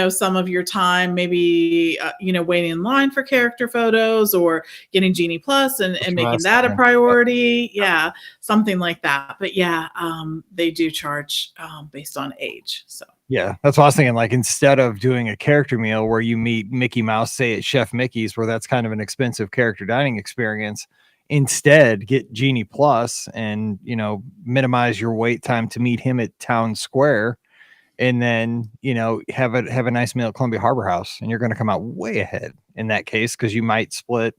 some of your time, maybe, waiting in line for character photos, or getting Genie Plus and making that a priority. Yeah, something like that. But yeah, they do charge based on age. So. Yeah, that's what I was thinking. Like, instead of doing a character meal where you meet Mickey Mouse, say at Chef Mickey's, where that's kind of an expensive character dining experience, instead get Genie Plus and, minimize your wait time to meet him at Town Square, and then, have a nice meal at Columbia Harbor House, and you're going to come out way ahead in that case, because you might split,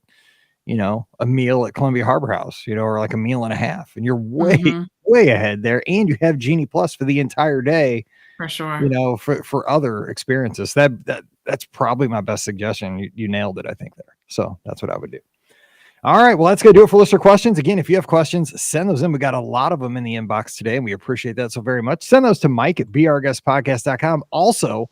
a meal at Columbia Harbor House, or like a meal and a half, and you're way ahead there, and you have Genie Plus for the entire day. For sure. For other experiences. That's probably my best suggestion. You nailed it, I think, there. So that's what I would do. All right. Well, that's going to do it for listener questions. Again, if you have questions, send those in. We got a lot of them in the inbox today, and we appreciate that so very much. Send those to Mike at beourguestpodcast.com. Also,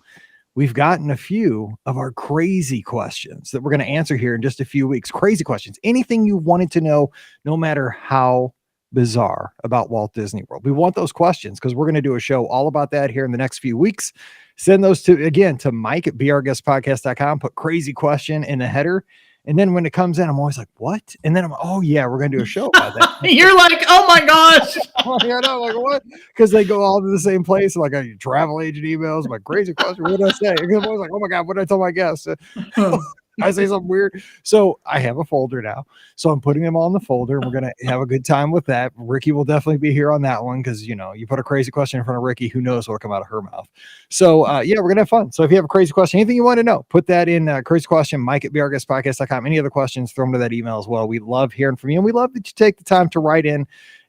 we've gotten a few of our crazy questions that we're going to answer here in just a few weeks. Crazy questions. Anything you wanted to know, no matter how bizarre, about Walt Disney World. We want those questions because we're going to do a show all about that here in the next few weeks. Send those to Mike at beourguestpodcast.com. Put crazy question in the header. And then when it comes in, I'm always like, what? And then I'm, oh yeah, we're going to do a show about that. You're like, oh my gosh. I know, like what? Because they go all to the same place. Like a travel agent emails, my crazy question. What did I say? I'm always like, oh my God, what did I tell my guests? I say something weird. So I have a folder now. So I'm putting them all in the folder and we're going to have a good time with that. Ricky will definitely be here on that one because, you know, you put a crazy question in front of Ricky, who knows what'll come out of her mouth. So yeah, we're going to have fun. So if you have a crazy question, anything you want to know, put that in crazy question, Mike at beourguestpodcast.com. Any other questions, throw them to that email as well. We love hearing from you. And we love that you take the time to write in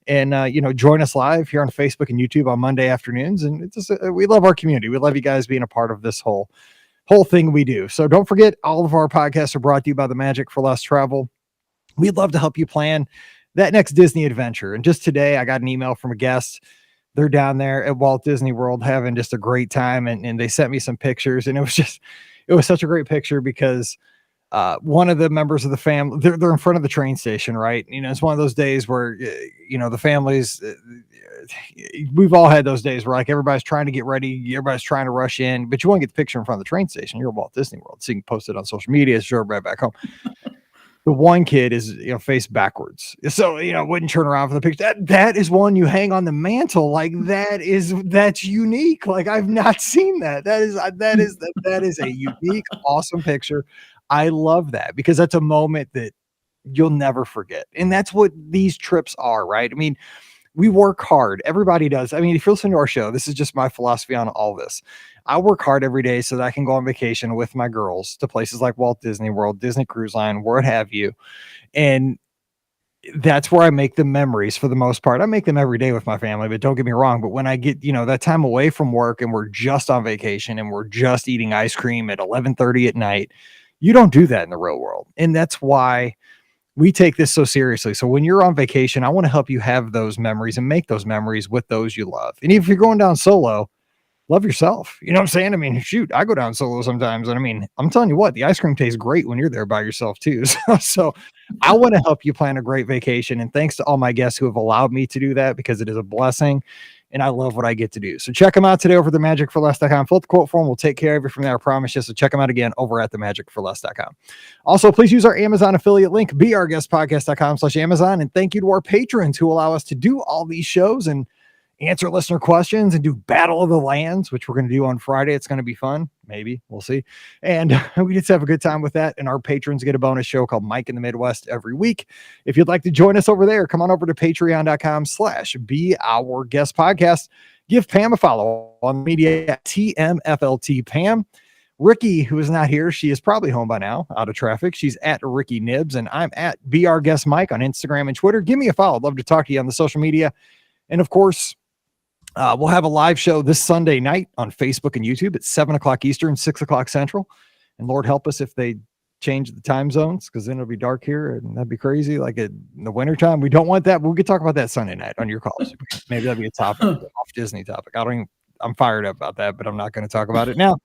and, you know, join us live here on Facebook and YouTube on Monday afternoons. And it's just, we love our community. We love you guys being a part of this whole thing we do. So don't forget, all of our podcasts are brought to you by the Magic for Less Travel. We'd love to help you plan that next Disney adventure. And just today I got an email from a guest. They're down there at Walt Disney World having just a great time. And they sent me some pictures, and it was such a great picture because one of the members of the family, they're in front of the train station, right? You know, it's one of those days where, you know, the families, we've all had those days where like everybody's trying to get ready, everybody's trying to rush in, but you want to get the picture in front of the train station. You're at Walt Disney World, so you can post it on social media, show everybody back home. The one kid is, you know, face backwards, so you know wouldn't turn around for the picture. That is one you hang on the mantle. Like that's unique. Like I've not seen that. That is a unique, awesome picture. I love that because that's a moment that you'll never forget, and that's what these trips are, right? I mean, we work hard. Everybody does. I mean, if you listen to our show, this is just my philosophy on all this. I work hard every day so that I can go on vacation with my girls to places like Walt Disney World, Disney Cruise Line, what have you. And that's where I make the memories for the most part. I make them every day with my family, but don't get me wrong. But when I get, you know, that time away from work and we're just on vacation and we're just eating ice cream at 11:30 at night, you don't do that in the real world. And that's why we take this so seriously. So when you're on vacation, I want to help you have those memories and make those memories with those you love. And if you're going down solo, love yourself. You know what I'm saying? I mean, shoot, I go down solo sometimes. And I mean, I'm telling you what, the ice cream tastes great when you're there by yourself too. So I want to help you plan a great vacation. And thanks to all my guests who have allowed me to do that because it is a blessing. And I love what I get to do. So check them out today over at themagicforless.com. Fill out the quote form. We'll take care of you from there. I promise you. So check them out again over at themagicforless.com. Also, please use our Amazon affiliate link, beourguestpodcast.com/Amazon. And thank you to our patrons who allow us to do all these shows and answer listener questions and do Battle of the Lands, which we're going to do on Friday. It's going to be fun. Maybe we'll see. And we just have a good time with that. And our patrons get a bonus show called Mike in the Midwest every week. If you'd like to join us over there, come on over to patreon.com/beourguestpodcast. Give Pam a follow on media at TMFLT Pam. Ricky, who is not here, she is probably home by now, out of traffic. She's at Ricky Nibs, and I'm at BRGuestMike on Instagram and Twitter. Give me a follow. I'd love to talk to you on the social media. And of course, we'll have a live show this Sunday night on Facebook and YouTube at 7 o'clock Eastern, 6 o'clock Central. And Lord help us if they change the time zones, because then it'll be dark here and that'd be crazy. Like in the wintertime, we don't want that. But we could talk about that Sunday night on your calls. Maybe that'd be a topic, off Disney topic. I'm fired up about that, but I'm not going to talk about it now.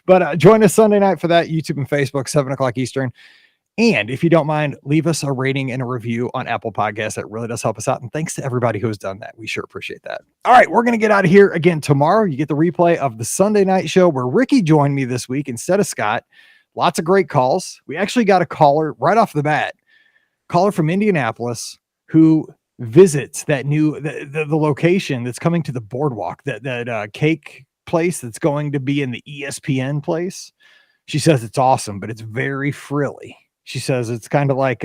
But join us Sunday night for that, YouTube and Facebook, 7 o'clock Eastern. And if you don't mind, leave us a rating and a review on Apple Podcasts. That really does help us out. And thanks to everybody who has done that. We sure appreciate that. All right, we're going to get out of here again tomorrow. You get the replay of the Sunday night show where Ricky joined me this week instead of Scott. Lots of great calls. We actually got a caller right off the bat, caller from Indianapolis who visits that new, the location that's coming to the boardwalk, that cake place that's going to be in the ESPN place. She says it's awesome, but it's very frilly. She says it's kind of like,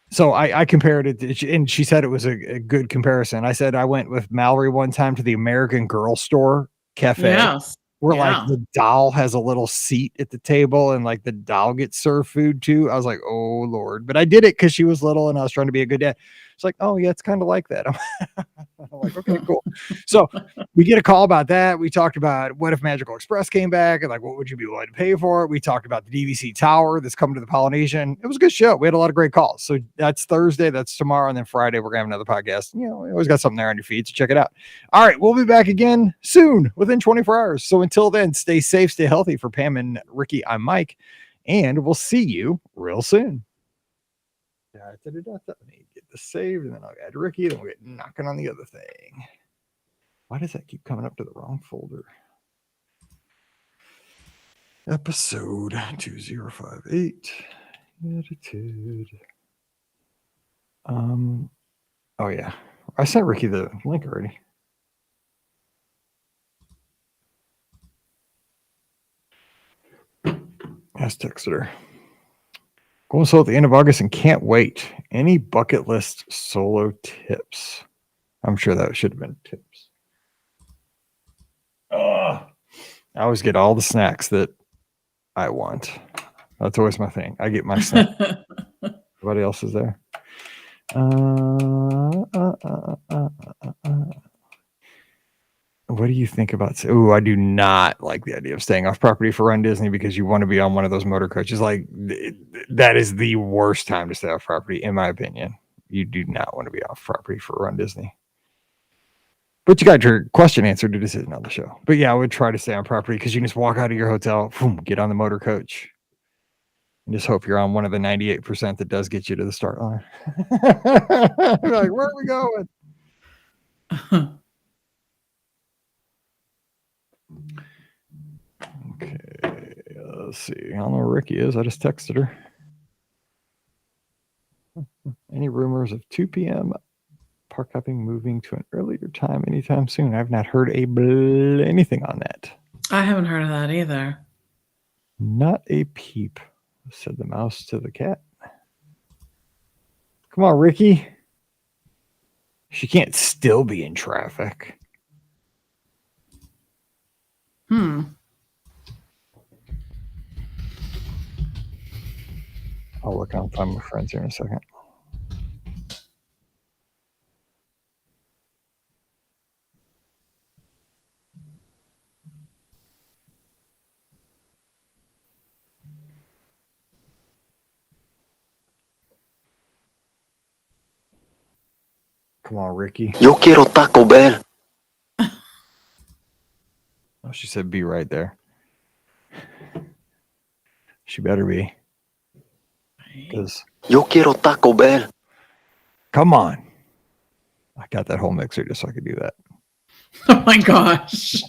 so I compared it to, and she said it was a good comparison. I said I went with Mallory one time to the American Girl Store Cafe, Yes. where like the doll has a little seat at the table and like the doll gets served food too. I was like, oh Lord, but I did it because she was little and I was trying to be a good dad. It's like, oh yeah, it's kind of like that. I'm I'm like, okay, cool. So we get a call about that. We talked about what if Magical Express came back and like, what would you be willing to pay for it? We talked about the DVC tower that's coming to the Polynesian. It was a good show. We had a lot of great calls. So that's Thursday. That's tomorrow. And then Friday, we're going to have another podcast. You know, we always got something there on your feed. So check it out. All right. We'll be back again soon within 24 hours. So until then, stay safe, stay healthy. For Pam and Ricky, I'm Mike, and we'll see you real soon. Let me get this saved, and then I'll add Ricky, then we'll get knocking on the other thing. Why does that keep coming up to the wrong folder? Episode 2058. Edited. Oh yeah. I sent Ricky the link already. Has texted her. Going solo at the end of August and can't wait. Any bucket list solo tips? I'm sure that should have been tips. I always get all the snacks that I want. That's always my thing. I get my snack. Everybody else is there. What do you think about? Oh, I do not like the idea of staying off property for Run Disney because you want to be on one of those motor coaches. Like that is the worst time to stay off property, in my opinion. You do not want to be off property for Run Disney. But you got your question answered. It isn't on the show. But yeah, I would try to stay on property because you can just walk out of your hotel, boom, get on the motor coach, and just hope you're on one of the 98% that does get you to the start line. Like, where are we going? Okay, let's see. I don't know where Ricky is. I just texted her. Any rumors of 2 p.m. park hopping moving to an earlier time anytime soon? I've not heard anything on that. I haven't heard of that either. Not a peep, said the mouse to the cat. Come on, Ricky. She can't still be in traffic. I'll look on find my friends here in a second. Come on, Ricky. Yo quiero Taco Bell. Oh, she said be right there. She better be. Because Yo quiero Taco Bell. Come on. I got that whole mixer just so I could do that. Oh my gosh.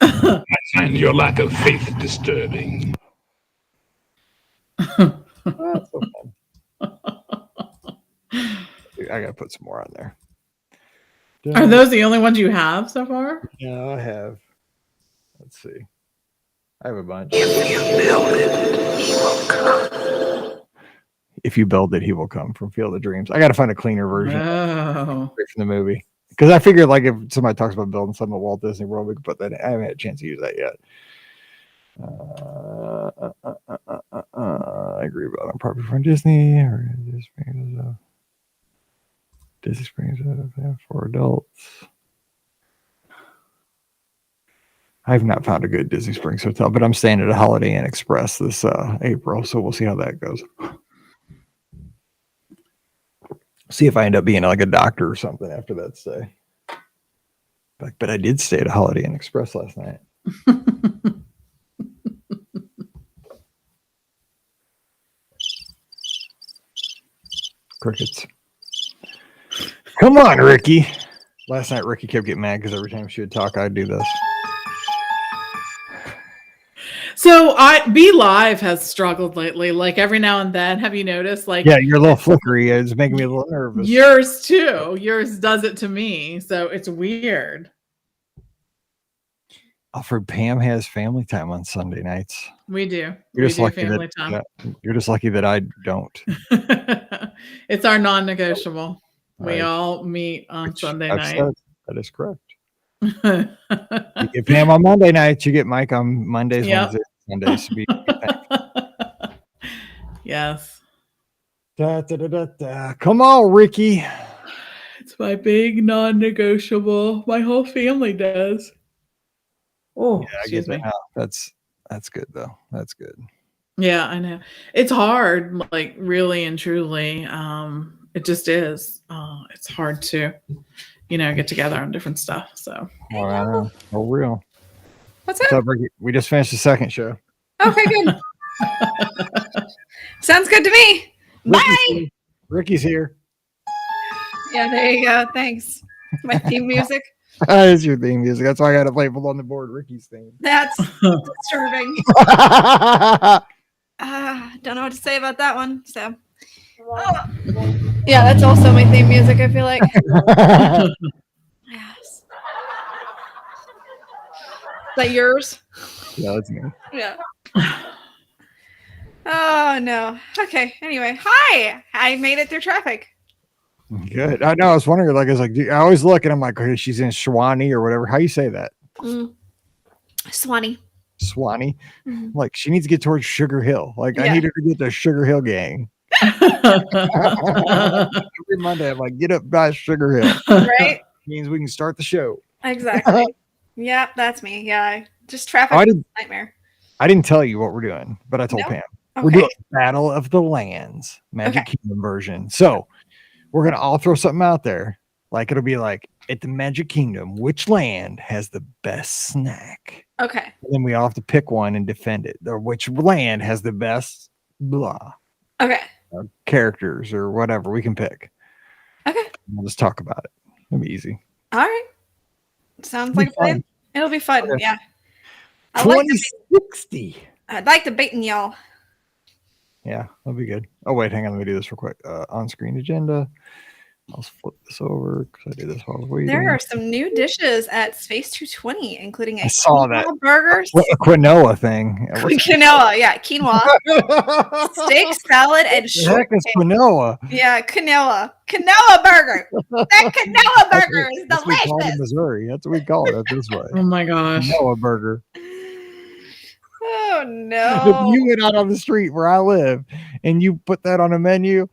I find your lack of faith disturbing. That's so fun. I gotta put some more on there. Are those the only ones you have so far? Yeah, I have. Let's see. I have a bunch. If you build it, he will come. If you build it, he will come from Field of Dreams. I gotta find a cleaner version Oh. from the movie. Because I figured like if somebody talks about building something at Walt Disney World, we could put that in. I haven't had a chance to use that yet. I agree about on property from Disney or Disney Springs for adults. I've not found a good Disney Springs hotel, but I'm staying at a Holiday Inn Express this April, so we'll see how that goes. See if I end up being like a doctor or something after that stay. But I did stay at a Holiday Inn Express last night. Crickets. Come on, Ricky. Last night, Ricky kept getting mad because every time she would talk, I'd do this. So Be Live has struggled lately. Like every now and then, have you noticed? Like, yeah, you're a little flickery. It's making me a little nervous. Yours too. Yours does it to me. So it's weird. Alfred, Pam has family time on Sunday nights. We do. You're just lucky family time. You're just lucky that I don't. It's our non-negotiable. We Right. all meet on Sunday I've night. said that is correct. You get Pam on Monday nights. You get Mike on Mondays, Yep. Wednesdays, Sundays. Yes. Come on, Ricky. It's my big non-negotiable. My whole family does. Oh, Yeah, I excuse get that me. now. That's good though. That's good. Yeah, I know. It's hard, like really and truly. It just is. It's hard to, get together on different stuff. So Oh, I know. For real. What's What's up? up, Ricky? We just finished the second show. Okay, good. Sounds good to me. Bye. Ricky's here. Yeah, there you go. Thanks. My theme music. That is your theme music. That's why I got it labeled on the board. Ricky's theme. That's disturbing. Don't know what to say about that one. So, yeah, that's also my theme music. I feel like. Yes. Is that yours? Yeah, that's me. Yeah. Oh no. Okay. Anyway, hi. I made it through traffic. Good. I know. I was wondering. Like, I was like, dude, I always look and I'm like, okay, she's in Swanee or whatever. How you say that? Swanee. Swanee. Mhm. Like, she needs to get towards Sugar Hill. Like, I Yeah. need her to get the Sugar Hill gang. Every Monday, I'm like, get up by Sugar Hill. Right? Means we can start the show. Exactly. Yep, that's me. Yeah. Just traffic Oh, is a nightmare. I didn't tell you what we're doing, but I told No? Pam. We're Okay. doing Battle of the Lands, Magic Okay. Kingdom version. So we're gonna all throw something out there. Like it'll be like at the Magic Kingdom, which land has the best snack? Okay. And then we all have to pick one and defend it. Or which land has the best blah Okay. characters or whatever we can pick. Okay. We'll just talk about it. It'll be easy. All right. Sounds It'll be like a plan. fun. It'll be fun. Okay. Yeah. I'd like to 2060. beat y'all. Yeah, that'll be good. Oh, wait, hang on. Let me do this real quick. On screen agenda. I'll flip this over because I did this while I was waiting. There are some new dishes at Space 220, including a I saw that. quinoa burger, Quinoa thing. What's quinoa, yeah, quinoa, steak salad, and the short heck is cake. quinoa? Yeah, quinoa burger. That quinoa burger is That's what we call it in delicious. Missouri. That's what we call it up this way. Oh my gosh. Quinoa burger. Oh If no. you went out on the street where I live and you put that on a menu,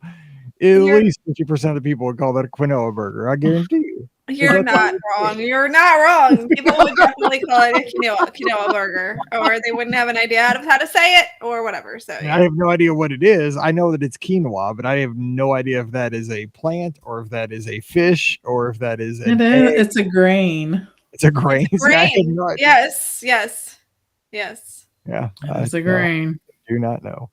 at You're- least 50% of the people would call that a quinoa burger. I guarantee you. You're not wrong. You're not wrong. People would definitely call it a quinoa burger, or they wouldn't have an idea how to say it, or whatever. So I have no idea what it is. I know that it's quinoa, but I have no idea if that is a plant or if that is a fish or if that is an egg. It's a grain. It's a grain. I have grain. no idea. Yes. Yeah. It's a grain. Do not know.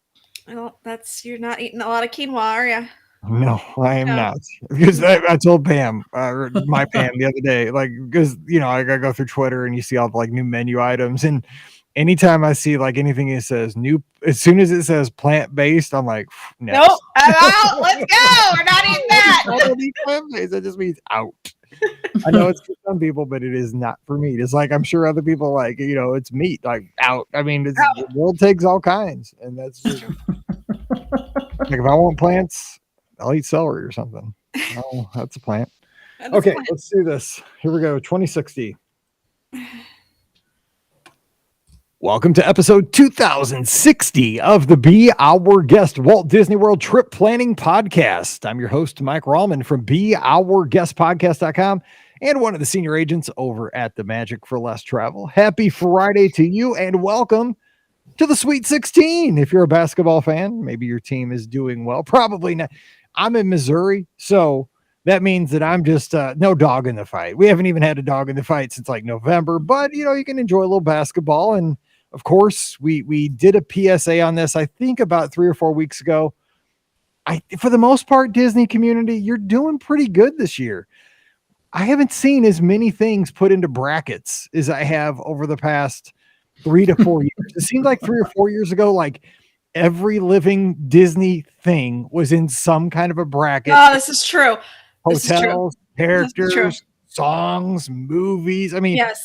Well, you're not eating a lot of quinoa, are you? No, I am No. not. Because I told Pam, my Pam the other day, like, because, I gotta go through Twitter and you see all the like new menu items. And anytime I see like anything that says new, as soon as it says plant-based, I'm like, next. Nope. I'm out. Let's go. We're not eating that. I don't eat plant-based. That just means out. I know it's for some people, but it is not for me. It's like I'm sure other people like, it's meat, like out. I mean, the world takes all kinds, and that's just like if I want plants, I'll eat celery or something. Oh, that's a plant. That's Okay, fine. let's do this. Here we go. 2060. Welcome to episode 2060 of the Be Our Guest Walt Disney World Trip Planning Podcast. I'm your host, Mike Rallman from BeOurGuestPodcast.com and one of the senior agents over at the Magic for Less Travel. Happy Friday to you and welcome to the Sweet 16. If you're a basketball fan, maybe your team is doing well. Probably not. I'm in Missouri, so that means that I'm just no dog in the fight. We haven't even had a dog in the fight since like November, but you can enjoy a little basketball. And of course, we did a PSA on this, I think about 3 or 4 weeks ago. For the most part, Disney community, you're doing pretty good this year. I haven't seen as many things put into brackets as I have over the past 3 to 4 years. It seemed like 3 or 4 years ago, like every living Disney thing was in some kind of a bracket. Oh, this is true. This is true. Hotels, This is true. characters, songs, movies. I mean, Yes.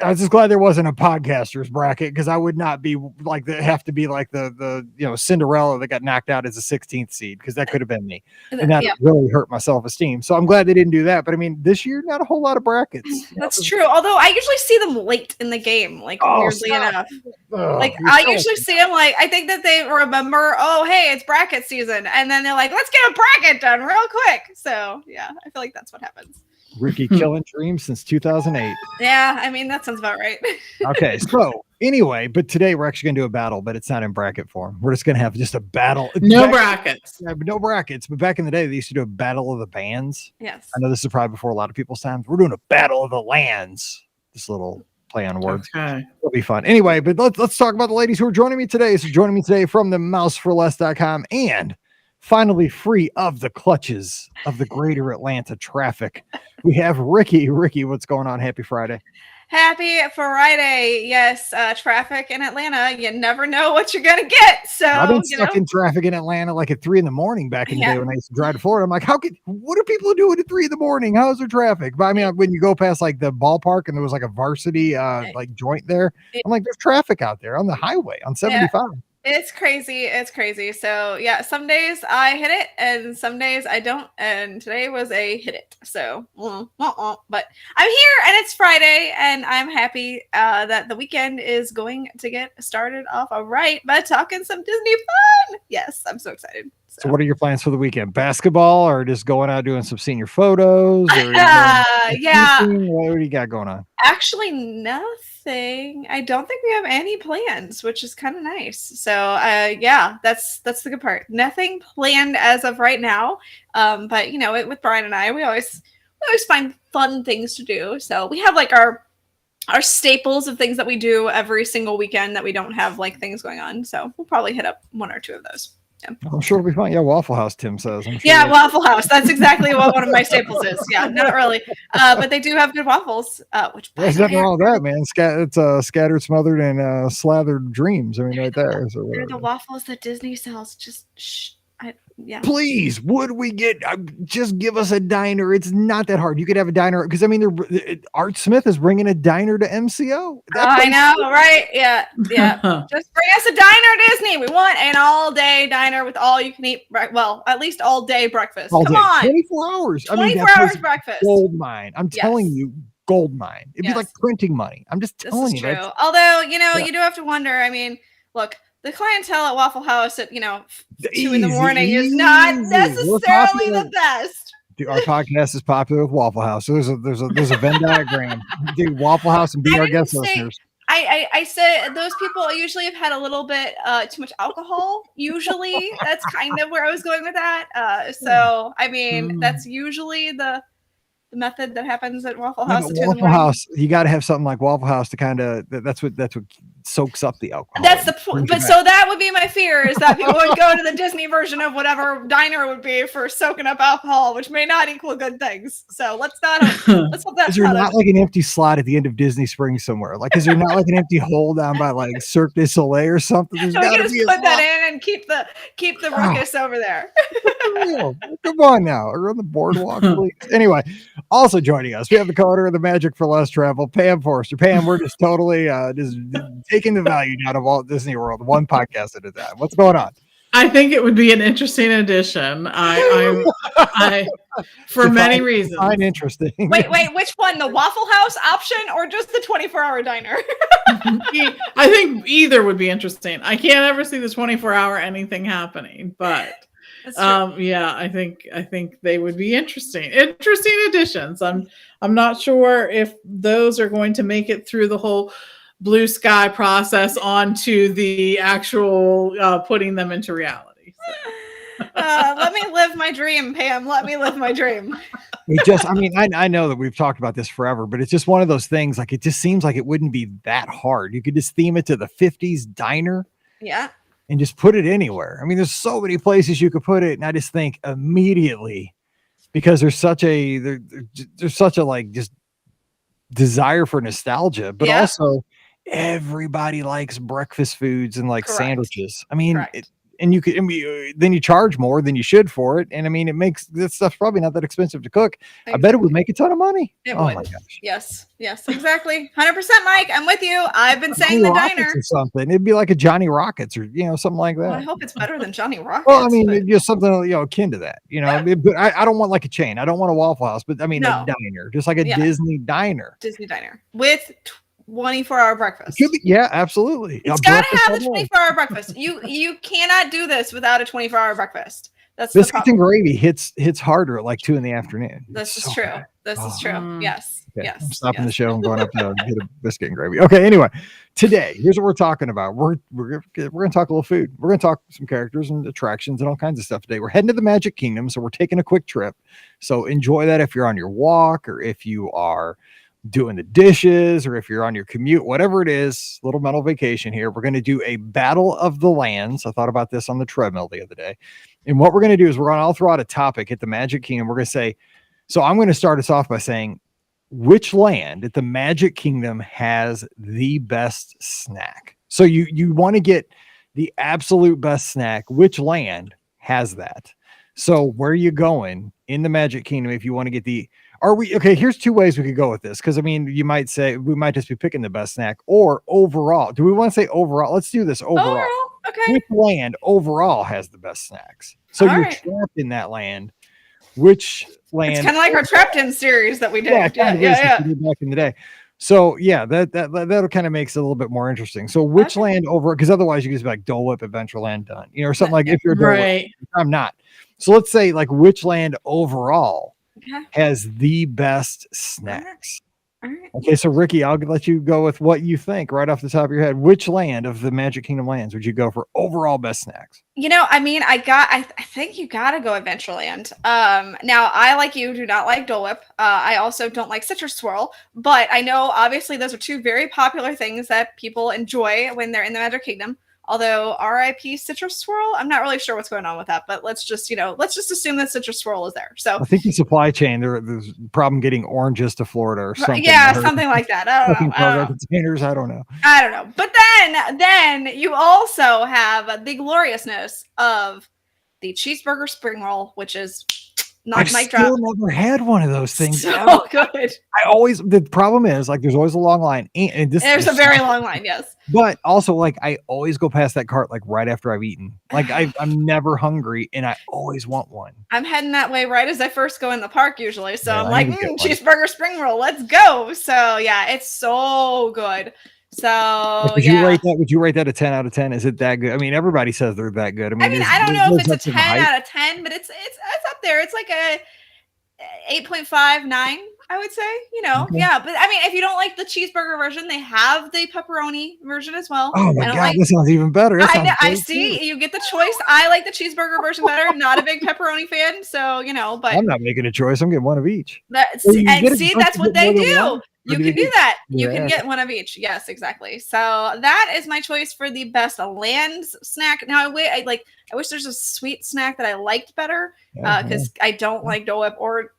I was just glad there wasn't a podcaster's bracket because I would not be like have to be like the Cinderella that got knocked out as a 16th seed because that could have been me, and that really hurt my self-esteem. So I'm glad they didn't do that. But I mean, this year not a whole lot of brackets. That's true. Although I usually see them late in the game, like weirdly enough. I usually see them like I think that they remember. Oh, hey, it's bracket season, and then they're like, let's get a bracket done real quick. So yeah, I feel like that's what happens. Ricky killing dreams since 2008. Yeah, I mean, that sounds about right. Okay, so anyway, but today we're actually going to do a battle, but it's not in bracket form. We're just going to have just a battle. No brackets. No brackets. But back in the day, they used to do a battle of the bands. Yes. I know this is probably before a lot of people's times. We're doing a battle of the lands. This little play on words. Okay. It'll be fun. Anyway, but let's talk about the ladies who are joining me today. So joining me today from the mouseforless.com and finally free of the clutches of the greater Atlanta traffic, we have Ricky. Ricky, what's going on? Happy Friday. Happy Friday. Yes, traffic in Atlanta. You never know what you're going to get. So I've been stuck in traffic in Atlanta like at 3 a.m. back in the day when I used to drive to Florida. I'm like, what are people doing at 3 a.m? How's there traffic? But I mean, when you go past like the ballpark and there was like a varsity like joint there, I'm like, there's traffic out there on the highway on 75. Yeah. It's crazy. It's crazy. So yeah, some days I hit it and some days I don't. And today was a hit it. So, but I'm here and it's Friday and I'm happy that the weekend is going to get started off all right by talking some Disney fun. Yes, I'm so excited. So what are your plans for the weekend? Basketball or just going out doing some senior photos? Or yeah. What do you got going on? Actually, nothing. I don't think we have any plans, which is kind of nice. So yeah, that's the good part. Nothing planned as of right now. But you know, with Brian and I, we always find fun things to do. So we have like our staples of things that we do every single weekend that we don't have like things going on. So we'll probably hit up one or two of those. Yeah. I'm sure it'll be fun. Yeah, Waffle House, Tim says. I'm sure yeah, Waffle House. That's exactly what one of my staples is. Yeah, not really. But they do have good waffles. Which there's nothing wrong with that, man. It's scattered, smothered, and slathered dreams. I mean, right there. So they're the waffles that Disney sells. Just shh. Yeah. Please, would we get just give us a diner? It's not that hard. You could have a diner because I mean, Art Smith is bringing a diner to MCO. I know, right? Yeah. Just bring us a diner, Disney. We want an all-day diner with all you can eat. Well, at least all-day breakfast. Come on, 24 hours. 24 hours breakfast. Gold mine. I'm telling you, gold mine. It'd be like printing money. I'm just telling you. This is true. Although you do have to wonder. I mean, look. The clientele at Waffle House at 2 a.m. is not necessarily the best. Dude, our podcast is popular with Waffle House. So there's a Venn diagram. Dude, Waffle House and be our guest listeners. I said those people usually have had a little bit too much alcohol. Usually, that's kind of where I was going with that. So I mean, that's usually the method that happens at Waffle House. Waffle House, you got to have something like Waffle House to kind of that's what soaks up the alcohol. That's the point. But so that would be my fear is that people would go to the Disney version of whatever diner would be for soaking up alcohol, which may not equal good things. So let's hope that's is there not like an empty slot at the end of Disney Springs somewhere? Like, is there not like an empty hole down by like Cirque du Soleil or something? So we can just put that in and keep the ruckus over there. Come on now, or on the boardwalk, please. Anyway. Also joining us, we have the co-owner of the Magic for Less Travel, Pam Forster. Pam, we're just totally just taking the value out of Walt Disney World, one podcast at a time. What's going on? I think it would be an interesting addition. I for many reasons. Find interesting. Wait, which one? The Waffle House option or just the 24-hour diner? I think either would be interesting. I can't ever see the 24-hour anything happening, but. Yeah, I think they would be interesting additions. I'm not sure if those are going to make it through the whole blue sky process onto the actual putting them into reality. So. Let me live my dream, Pam. Let me live my dream. I know that we've talked about this forever, but it's just one of those things. Like, it just seems like it wouldn't be that hard. You could just theme it to the 50s diner. Yeah. And just put it anywhere. I mean, there's so many places you could put it, and I just think immediately, because there's such a like just desire for nostalgia, but also everybody likes breakfast foods and like sandwiches. I mean, and you could, then you charge more than you should for it. And I mean, it makes this stuff's probably not that expensive to cook. Exactly. I bet it would make a ton of money. It oh would. my gosh. Yes, exactly. 100%, Mike. I'm with you. I've been saying Johnny the Rockets diner. or something. It'd be like a Johnny Rockets or something like that. Well, I hope it's better than Johnny Rockets. Well, I mean, but- just something akin to that, But I don't want like a chain. I don't want a Waffle House, but I mean No. a diner, just like a Disney diner. Disney diner with 24-hour breakfast. Could be, yeah, absolutely. It's A got to breakfast have a all day. 24-hour breakfast. You cannot do this without a 24-hour breakfast. That's Biscuits the and problem. gravy hits harder at like 2 p.m. This is So true. bad. This is true. Yes. Okay, Yes. I'm stopping yes. the show and going up to get a biscuit and gravy. Okay, anyway, today, here's what we're talking about. We're going to talk a little food. We're going to talk some characters and attractions and all kinds of stuff today. We're heading to the Magic Kingdom, so we're taking a quick trip. So enjoy that if you're on your walk or if you are doing the dishes or if you're on your commute, whatever it is, little mental vacation here. We're going to do a battle of the lands. I thought about this on the treadmill the other day. And what we're going to do is we're going to all throw out a topic at the Magic Kingdom. We're going to say, so I'm going to start us off by saying, which land at the Magic Kingdom has the best snack? So you want to get the absolute best snack. Which land has that? So where are you going in the Magic Kingdom if you want to get okay, here's 2 ways we could go with this. Because I mean, you might say we might just be picking the best snack or overall. Do we want to say overall? Let's do this overall. Okay. Which land overall has the best snacks? So All you're right. trapped in that land. Which land? It's kind of like our Trapped In series that we did. Yeah, Yeah. back in the day. So yeah, that'll kind of makes it a little bit more interesting. So which land over? Because otherwise you just be like Dole Whip, Adventureland done, or something like. If you're Dole Whip, Right. I'm not. So let's say like which land overall Okay. has the best snacks? All right. Okay, so Ricky, I'll let you go with what you think right off the top of your head. Which land of the Magic Kingdom lands would you go for overall best snacks? I mean, I think you gotta go Adventureland. Now I, like you, do not like Dole Whip. I also don't like Citrus Swirl, but I know obviously those are 2 very popular things that people enjoy when they're in the Magic Kingdom. Although RIP Citrus Swirl, I'm not really sure what's going on with that, but let's just assume that Citrus Swirl is there. So I think the supply chain there's a problem getting oranges to Florida or something. yeah, something like that. I don't know. Containers, I don't know. But then you also have the gloriousness of the cheeseburger spring roll, which is not I've mic still drop. never had one of those things. So good. The problem is like there's always a long line, and There's a very long line, yes. But also like I always go past that cart like right after I've eaten. Like I'm never hungry, and I always want one. I'm heading that way right as I first go in the park usually. So Yeah, I'm I like, need to get one. cheeseburger spring roll, let's go. So yeah, it's so good. So Like, would you rate that a 10 out of 10? Is it that good? I mean, everybody says they're that good. I mean, I don't know if it's a 10 out of 10, but it's up there. It's like a 8.5, 9, I would say. Okay. Yeah. But I mean, if you don't like the cheeseburger version, they have the pepperoni version as well. Oh my god, this sounds even better. I see. You get the choice. I like the cheeseburger version better. I'm not a big pepperoni fan, so but I'm not making a choice. I'm getting one of each. That's Well, you get it see, just that's to what get they more than do. one? You Or do can they do that. You Yeah. can get one of each. Yes, exactly. So that is my choice for the best lands snack. Now I wish there's a sweet snack that I liked better because I don't like Dole Whip or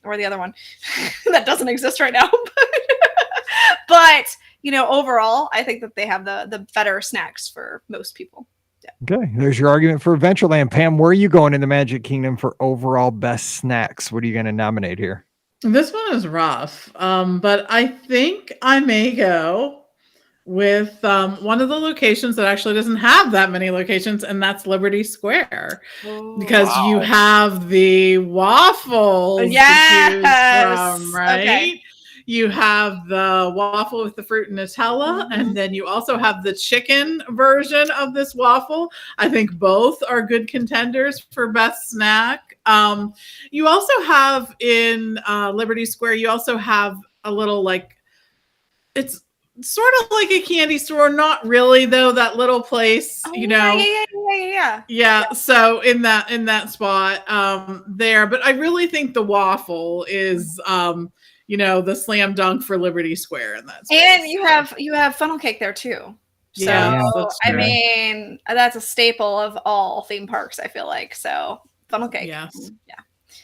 or the other one that doesn't exist right now. But overall, I think that they have the better snacks for most people. Yeah. Okay, there's your argument for Adventureland. Pam, where are you going in the Magic Kingdom for overall best snacks? What are you going to nominate here? This one is rough, but I think I may go with one of the locations that actually doesn't have that many locations, and that's Liberty Square, because you have the waffles to choose from, right? Okay. You have the waffle with the fruit and Nutella, and then you also have the chicken version of this waffle. I think both are good contenders for best snack. You also have in Liberty Square, you also have a little it's sort of like a candy store, not really though, that little place, Yeah. So in that spot there, but I really think the waffle is the slam dunk for Liberty Square in that space. And you have funnel cake there too. So that's I true. mean, that's a staple of all theme parks, I feel like. So funnel cake. Yes. Yeah.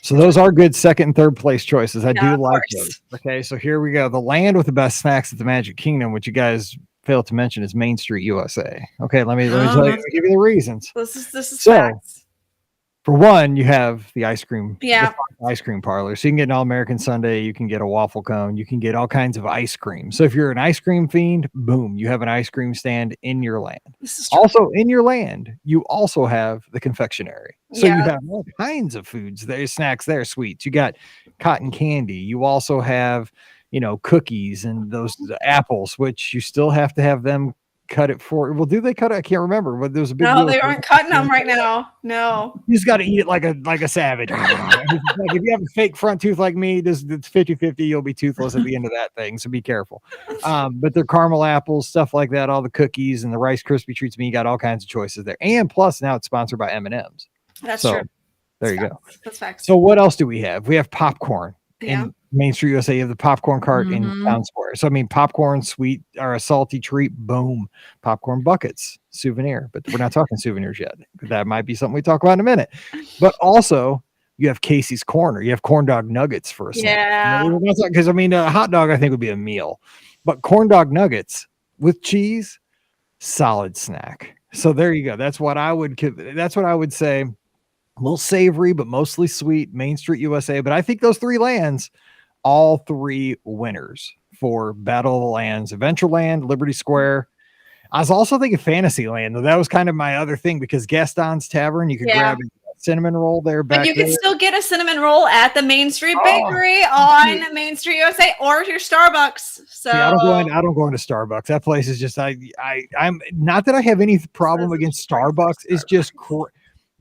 So those are good second and third place choices. I Yeah, do of like course. those. Okay, so here we go. The land with the best snacks at the Magic Kingdom, which you guys failed to mention is Main Street USA. Okay, let me Oh, tell you, that's- give you the reasons. This is So, facts. For one, you have the ice cream, Yeah. the ice cream parlor. So you can get an All-American sundae, you can get a waffle cone, you can get all kinds of ice cream. So if you're an ice cream fiend, boom, you have an ice cream stand in your land. This is true. Also in your land, you also have the confectionery. So you Yeah. have all kinds of foods there, snacks there, sweets. You got cotton candy. You also have, cookies and those apples, which you still have to have them cut it for. Well, do they cut it? I can't remember, but there was a big No, deal they with- aren't cutting them right now. No. You just got to eat it like a savage. Like if you have a fake front tooth like me, it's 50-50. You'll be toothless at the end of that thing, so be careful. But they're caramel apples, stuff like that, all the cookies and the Rice Krispie treats. You got all kinds of choices there. And plus, now it's sponsored by M&M's. That's So true. there you go. That's facts. So what else do we have? We have popcorn. Yeah. In Main Street USA, you have the popcorn cart in Mhm. Town Square. So I mean, popcorn, sweet or a salty treat, boom. Popcorn buckets, souvenir. But we're not talking souvenirs yet. That might be something we talk about in a minute. But also, you have Casey's Corner. You have corn dog nuggets for a snack. Yeah. Because I mean, a hot dog I think would be a meal, but corn dog nuggets with cheese, solid snack. So there you go. That's what I would say. A little savory, but mostly sweet. Main Street USA. But I think those three lands, all three winners for Battle of the Lands: Adventureland, Liberty Square. I was also thinking Fantasyland, though. That was kind of my other thing because Gaston's Tavern, you could grab a cinnamon roll there. But Back you can there. still get a cinnamon roll at the Main Street Oh, Bakery on Main Street USA or your Starbucks. So See, I don't go into Starbucks. That place is just I'm not that I have any problem against Starbucks. It's just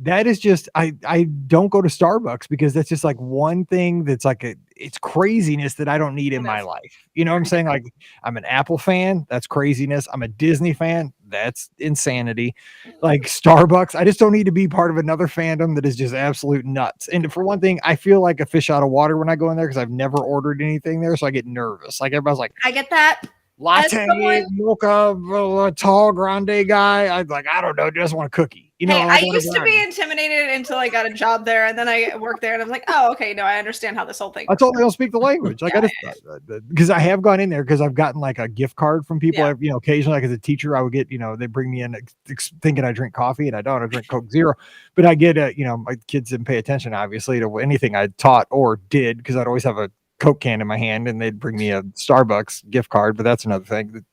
that is just I don't go to Starbucks because that's just like one thing that's like it's craziness that I don't need in my life. You know what I'm saying? Like I'm an Apple fan, that's craziness. I'm a Disney fan, that's insanity. Like Starbucks, I just don't need to be part of another fandom that is just absolute nuts. And for one thing, I feel like a fish out of water when I go in there because I've never ordered anything there, so I get nervous. Like everybody's like, I get that. latte, mocha, tall grande guy. I don't know, just want a cookie. Hey, I used to be intimidated until I got a job there, and then I worked there, and I'm like, oh, okay, no, I understand how this whole thing. I totally don't speak the language. Like because I have gone in there because I've gotten like a gift card from people. Yeah. Occasionally, like as a teacher, I would get, they bring me in thinking I drink coffee, and I don't. I drink Coke Zero, but I get, my kids didn't pay attention obviously to anything I taught or did because I'd always have a Coke can in my hand and they'd bring me a Starbucks gift card, but that's another thing.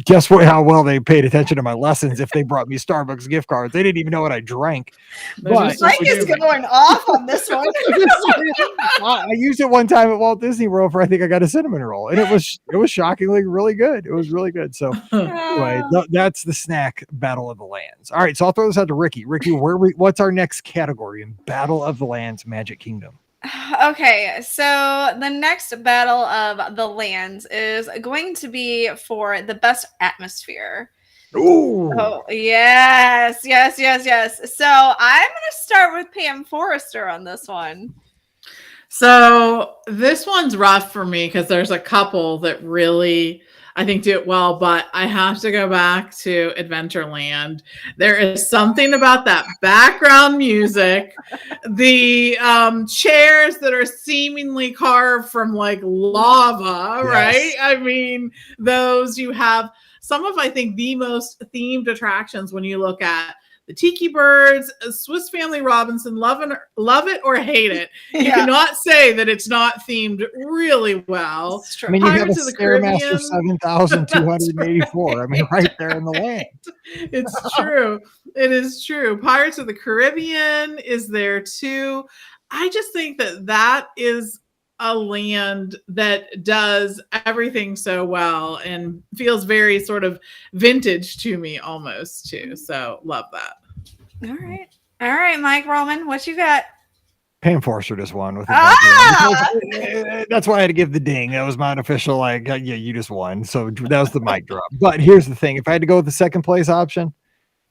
Guess how well they paid attention to my lessons if they brought me Starbucks gift cards. They didn't even know what I drank. But Mike is going off on this one. I used it one time at Walt Disney World for I think I got a cinnamon roll, and it was shockingly really good. It was really good. So anyway, that's the snack Battle of the Lands. All right, so I'll throw this out to Ricky. Ricky, what's our next category in Battle of the Lands Magic Kingdom? Okay, so the next Battle of the Lands is going to be for the best atmosphere. Ooh. Oh, yes. So I'm going to start with Pam Forrester on this one. So this one's rough for me because there's a couple that really, I think, do it well, but I have to go back to Adventureland. There is something about that background music, the chairs that are seemingly carved from like lava, right? I mean, those you have some of, I think, the most themed attractions when you look at the Tiki Birds, Swiss Family Robinson, love it or hate it. You cannot say that it's not themed really well. I mean, you have a Stairmaster 7,284. I mean, right there in the land. It's true. It is true. Pirates of the Caribbean is there too. I just think that is a land that does everything so well and feels very sort of vintage to me almost too. So love that. All right, Mike Roman, what you got? Pam Forrester just won with it. That's why I had to give the ding. That was my unofficial, like, yeah, you just won. So that was the mic drop. But here's the thing. If I had to go with the second place option,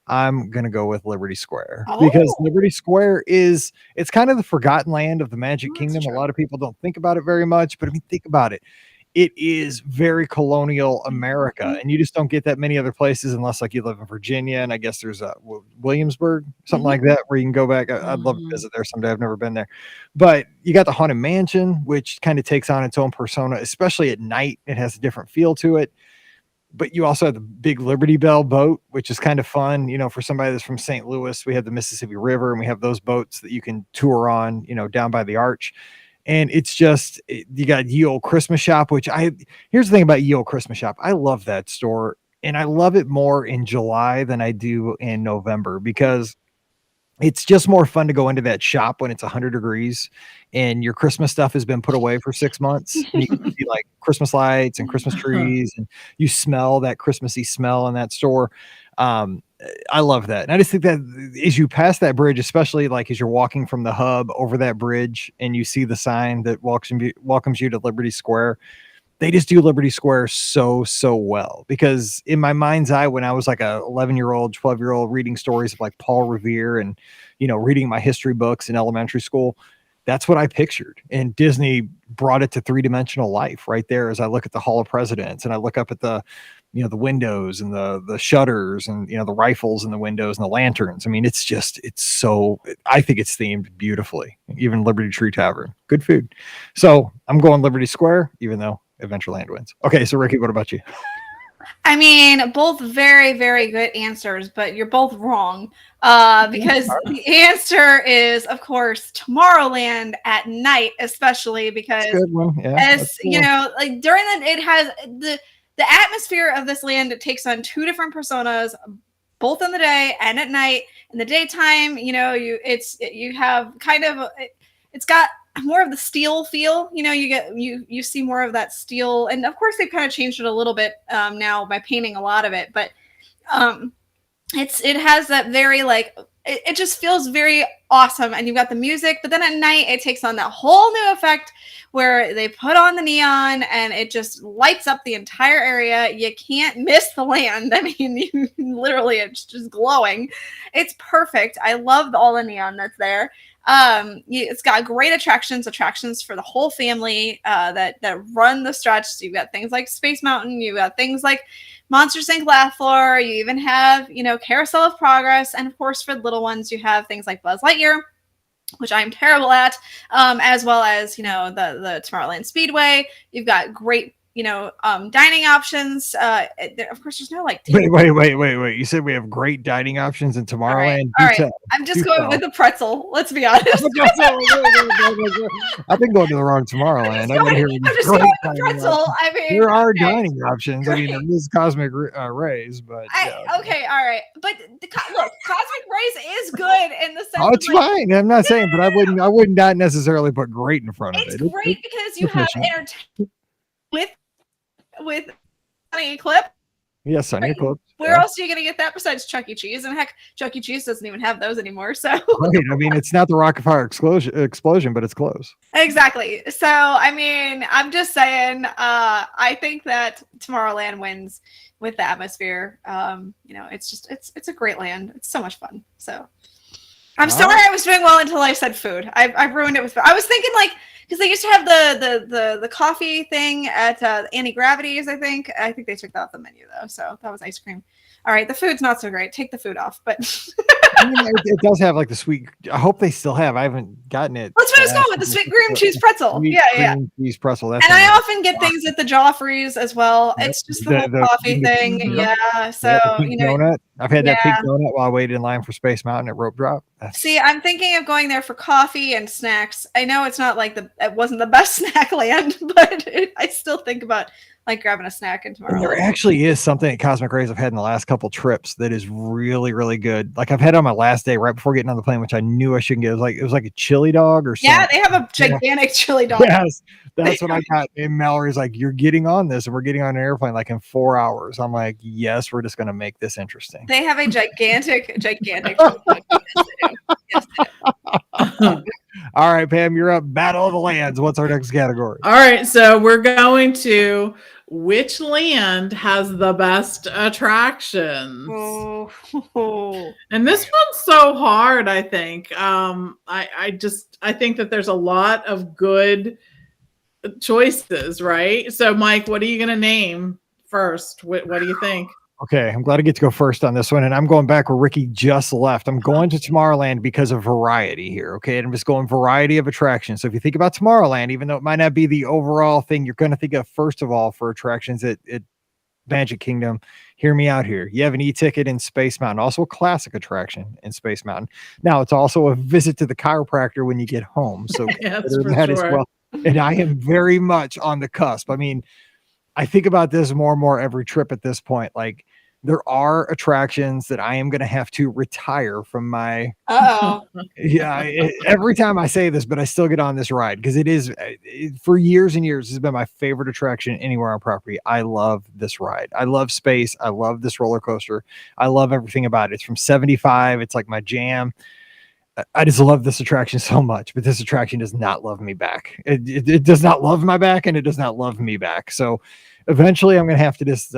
I'm going to go with Liberty Square because Liberty Square it's kind of the forgotten land of the Magic Kingdom. A lot of people don't think about it very much, but I mean, think about it. It is very colonial America, and you just don't get that many other places unless like you live in Virginia. And I guess there's Williamsburg, something like that, where you can go back. I'd love to visit there someday. I've never been there, but you got the Haunted Mansion, which kind of takes on its own persona, especially at night. It has a different feel to it. but you also have the big Liberty Bell boat, which is kind of fun, for somebody that's from St. Louis. We have the Mississippi River, and we have those boats that you can tour on, down by the arch. And it's just, you got Ye Olde Christmas Shop, here's the thing about Ye Olde Christmas Shop. I love that store, and I love it more in July than I do in November, because it's just more fun to go into that shop when it's 100 degrees and your Christmas stuff has been put away for 6 months. And you can see like Christmas lights and Christmas trees, and you smell that Christmassy smell in that store. I love that. And I just think that as you pass that bridge, especially like as you're walking from the hub over that bridge and you see the sign that welcomes you to Liberty Square, they just do Liberty Square so well. Because in my mind's eye, when I was like a 11-year-old, 12-year-old reading stories of like Paul Revere and, reading my history books in elementary school, that's what I pictured. And Disney brought it to 3-dimensional life right there. As I look at the Hall of Presidents and I look up at the, the windows and the shutters and, the rifles in the windows and the lanterns. I mean, I think it's themed beautifully. Even Liberty Tree Tavern, good food. So I'm going Liberty Square, even though Adventureland wins. Okay, so Ricky, what about you? I mean, both very, very good answers, but you're both wrong. Because the answer is, of course, Tomorrowland at night, especially because like during it has the atmosphere of this land. It takes on 2 different personas, both in the day and at night. In the daytime, you have kind of it's got more of the steel feel, you see more of that steel, and of course they've kind of changed it a little bit now by painting a lot of it, but it has that very like it just feels very awesome. And you've got the music, but then at night it takes on that whole new effect where they put on the neon and it just lights up the entire area. You can't miss the land. I mean, literally it's just glowing. It's perfect. I love all the neon that's there. It's got great attractions for the whole family that run the stretch. So you've got things like Space Mountain, you've got things like Monsters Inc. Laugh Floor, you even have, Carousel of Progress, and of course for the little ones you have things like Buzz Lightyear, which I'm terrible at, as well as, the Tomorrowland Speedway. You've got great, dining options. Of course, there's no like. Wait. You said we have great dining options in Tomorrowland. All right. I'm just going with the pretzel. Let's be honest. I've been going to the wrong Tomorrowland. I'm just going with the pretzel. I mean, there are dining options. I mean, there is Cosmic Rays, but okay, all right. But look, Cosmic Rays is good in the sense. Oh, it's fine. I'm not saying, but I would not necessarily put great in front of it. It's great because you have entertainment with Sunny Eclipse. Yes, Sunny Eclipse. Where else are you going to get that besides Chuck E. Cheese? And heck, Chuck E. Cheese doesn't even have those anymore. So right. I mean, it's not the Rocket Fire explosion, but it's close. Exactly. So I mean, I'm just saying. I think that Tomorrowland wins with the atmosphere. It's a great land. It's so much fun. So I'm sorry I was doing well until I said food. I ruined it with food. I was thinking like. Because they used to have the coffee thing at Anti-Gravity's, I think. I think they took that off the menu, though. So that was ice cream. All right, the food's not so great. Take the food off. But I mean, it does have like the sweet. I hope they still have. I haven't gotten it. Let's finish going with the sweet cream cheese pretzel. Cream cheese pretzel. And I often get things at the Joffrey's as well. Yep. It's just the whole coffee thing. Yeah. So donut. I've had that pink donut while I waited in line for Space Mountain at Rope Drop. See, I'm thinking of going there for coffee and snacks. I know it's not like it wasn't the best snack land, but I still think about like grabbing a snack in Tomorrowland. There actually is something at Cosmic Rays I've had in the last couple trips that is really, really good. Like I've had on my last day right before getting on the plane, which I knew I shouldn't get. It was like a chili dog or something. Yeah, they have a gigantic chili dog. Yes, that's what I got. And Mallory's like, "You're getting on this, and we're getting on an airplane like in 4 hours." I'm like, "Yes, we're just going to make this interesting." They have a gigantic. Yes, all right, Pam, you're up. Battle of the Lands. What's our next category? All right, so we're going to which land has the best attractions? Oh. And this one's so hard, I think. I think that there's a lot of good choices, right? So, Mike, what are you going to name first? What do you think? Okay, I'm glad I get to go first on this one, and I'm going back where Ricky just left. I'm going to Tomorrowland because of variety here, okay? And I'm just going variety of attractions. So if you think about Tomorrowland, even though it might not be the overall thing you're going to think of first of all for attractions, Magic Kingdom, hear me out here. You have an e-ticket in Space Mountain, also a classic attraction in Space Mountain. Now it's also a visit to the chiropractor when you get home. So Yes, consider for that as sure. well. And I am very much on the cusp. I mean, I think about this more and more every trip at this point. Like, there are attractions that I am going to have to retire from my. Uh-oh. Yeah, every time I say this, but I still get on this ride because it is for years and years has been my favorite attraction anywhere on property. I love this ride. I love space. I love this roller coaster. I love everything about it. It's from 75. It's like my jam. I just love this attraction so much, but this attraction does not love me back. It does not love my back, and it does not love me back. So eventually I'm going to have to just,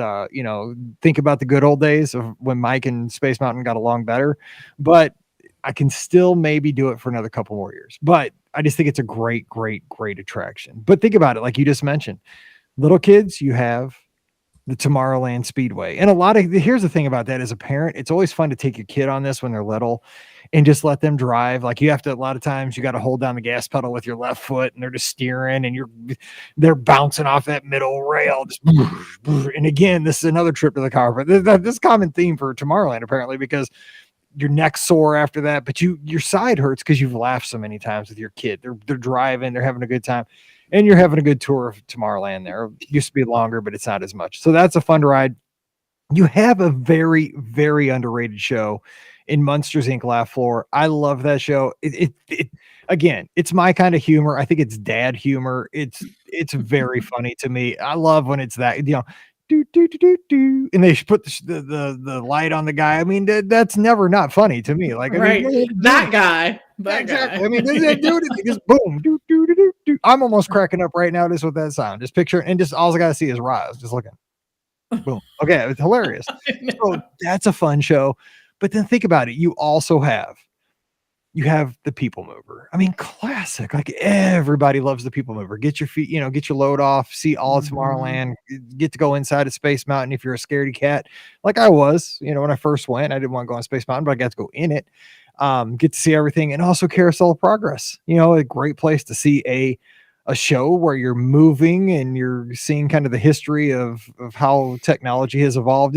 think about the good old days of when Mike and Space Mountain got along better, but I can still maybe do it for another couple more years. But I just think it's a great, great, great attraction. But think about it. Like you just mentioned, little kids, you have the Tomorrowland Speedway. And here's the thing about that as a parent, it's always fun to take your kid on this when they're little and just let them drive. Like you have to, a lot of times you got to hold down the gas pedal with your left foot and they're just steering and they're bouncing off that middle rail. Just, and again, this is another trip to the car, but this common theme for Tomorrowland apparently, because your neck's sore after that, but your side hurts because you've laughed so many times with your kid. They're driving, they're having a good time. And you're having a good tour of Tomorrowland there. It used to be longer, but it's not as much. So that's a fun ride. You have a very, very underrated show in Monsters Inc. Laugh Floor. I love that show. Again, it's my kind of humor. I think it's dad humor. It's very funny to me. I love when it's that, do, do, do, do, do, and they put the light on the guy. I mean, that's never not funny to me. Like, Right. I mean, That guy. exactly. I mean, they do it. Just boom, do, do, do, do, do. I'm almost cracking up right now just with that sound. Just picture, and just all I gotta see is Roz just looking. Boom. Okay, it's hilarious. So that's a fun show. But then think about it. You also have the People Mover. I mean, classic. Like everybody loves the People Mover. Get your feet, get your load off, see all of Tomorrowland, get to go inside of Space Mountain if you're a scaredy cat. Like I was, when I first went, I didn't want to go on Space Mountain, but I got to go in it. Get to see everything, and also Carousel of Progress. A great place to see a show where you're moving and you're seeing kind of the history of how technology has evolved.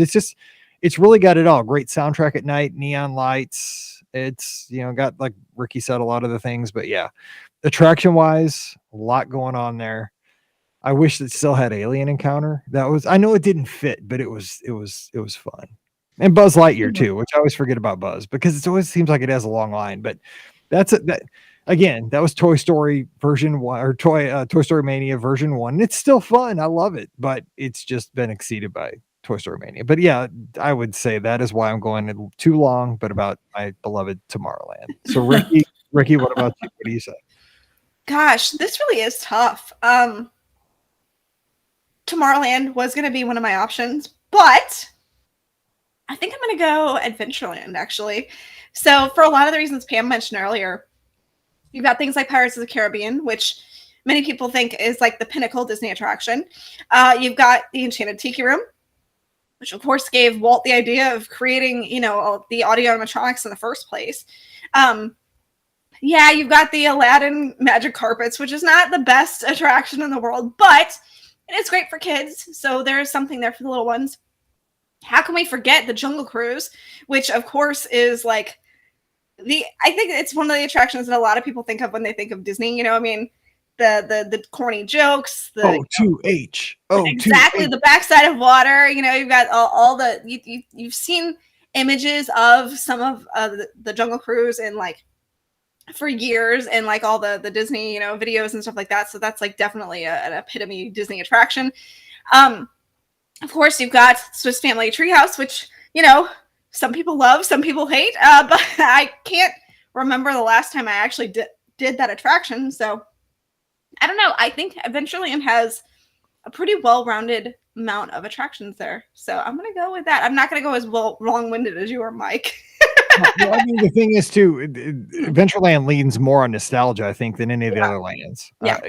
It's really got it all. Great soundtrack at night, neon lights. It's, got, like Ricky said, a lot of the things, but yeah, attraction wise, a lot going on there. I wish it still had Alien Encounter. I know it didn't fit, but it was fun. And Buzz Lightyear too, which I always forget about Buzz because it always seems like it has a long line, but again, that was Toy Story version 1 or Toy Story Mania version 1. And it's still fun. I love it, but it's just been exceeded by Toy Story Mania. But yeah, I would say that is why I'm going too long, but about my beloved Tomorrowland. So Ricky, what about you? What do you say? Gosh, this really is tough. Tomorrowland was going to be one of my options, but I think I'm going to go Adventureland, actually. So for a lot of the reasons Pam mentioned earlier, you've got things like Pirates of the Caribbean, which many people think is like the pinnacle Disney attraction. You've got the Enchanted Tiki Room, which of course gave Walt the idea of creating, the audio animatronics in the first place. You've got the Aladdin Magic Carpets, which is not the best attraction in the world, but it is great for kids. So there's something there for the little ones. How can we forget the Jungle Cruise, which of course is like I think it's one of the attractions that a lot of people think of when they think of Disney. The corny jokes. O2H. Exactly, the backside of water. You've got all the you've seen images of some of the Jungle Cruise and like for years and like all the Disney videos and stuff like that. So that's like definitely an epitome Disney attraction. Of course, you've got Swiss Family Treehouse, which some people love, some people hate, but I can't remember the last time I actually did that attraction. So I don't know. I think Adventureland has a pretty well-rounded amount of attractions there. So I'm going to go with that. I'm not going to go as long-winded as you are, Mike. Well, I mean, the thing is, too, Adventureland leans more on nostalgia, I think, than any of the other lands. Yeah.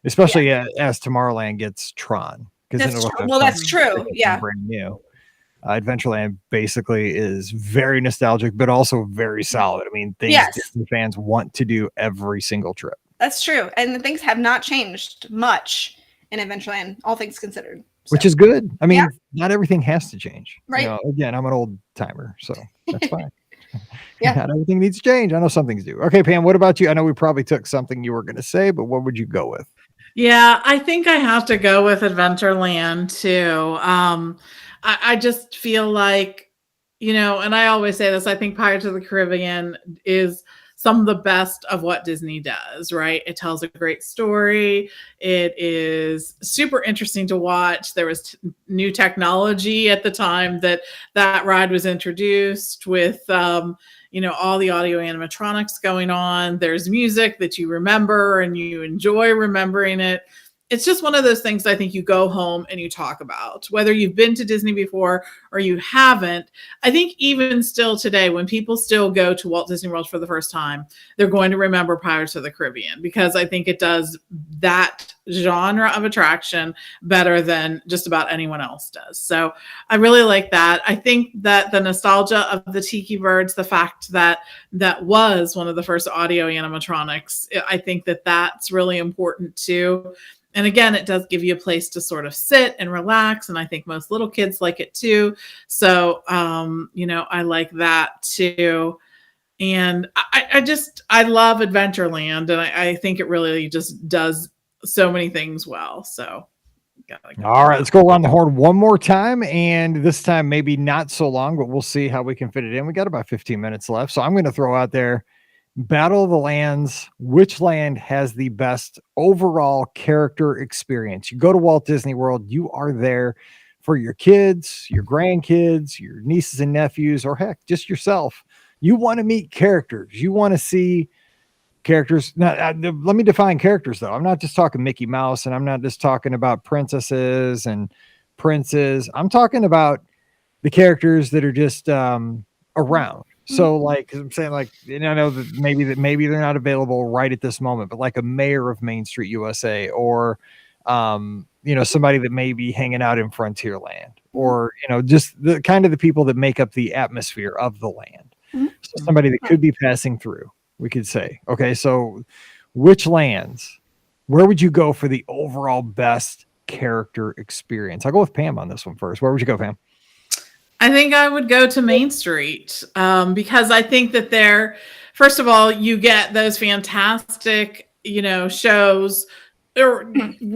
Especially as Tomorrowland gets Tron. That's true. Yeah. Brand new. Adventureland basically is very nostalgic, but also very solid. I mean, things Disney fans want to do every single trip. That's true. And the things have not changed much in Adventureland, all things considered. Which So, is good. I mean, Yeah. not everything has to change. Right. Again, I'm an old timer, so that's fine. Yeah. Not everything needs to change. I know some things do. Okay, Pam, what about you? I know we probably took something you were going to say, but what would you go with? Yeah, I think I have to go with Adventureland too. I just feel like, and I always say this, I think Pirates of the Caribbean is some of the best of what Disney does, right? It tells a great story. It is super interesting to watch. There was new technology at the time that ride was introduced with, all the audio animatronics going on. There's music that you remember and you enjoy remembering it. It's just one of those things I think you go home and you talk about, whether you've been to Disney before or you haven't. I think even still today, when people still go to Walt Disney World for the first time, they're going to remember Pirates of the Caribbean because I think it does that genre of attraction better than just about anyone else does. So I really like that. I think that the nostalgia of the Tiki Birds, the fact that that was one of the first audio animatronics, I think that that's really important too. And again, it does give you a place to sort of sit and relax. And I think most little kids like it too. So, I like that too. And I love Adventureland. And I think it really just does so many things well. So, All right, let's go around the horn one more time. And this time, maybe not so long, but we'll see how we can fit it in. We got about 15 minutes left. So I'm going to throw out there Battle of the Lands. Which land has the best overall character experience? You go to Walt Disney World, you are there for your kids, your grandkids, your nieces and nephews, or heck, just yourself. You want to meet characters. You want to see characters. Now, let me define characters, though. I'm not just talking Mickey Mouse, and I'm not just talking about princesses and princes. I'm talking about the characters that are just around. So, like I'm saying, I know that maybe they're not available right at this moment, but like a mayor of Main Street USA, or somebody that may be hanging out in Frontierland, or just the kind of the people that make up the atmosphere of the land. So somebody that could be passing through, we could say. Okay, so which lands? Where would you go for the overall best character experience? I'll go with Pam on this one first. Where would you go, Pam? I think I would go to Main Street because I think that first of all, you get those fantastic, shows or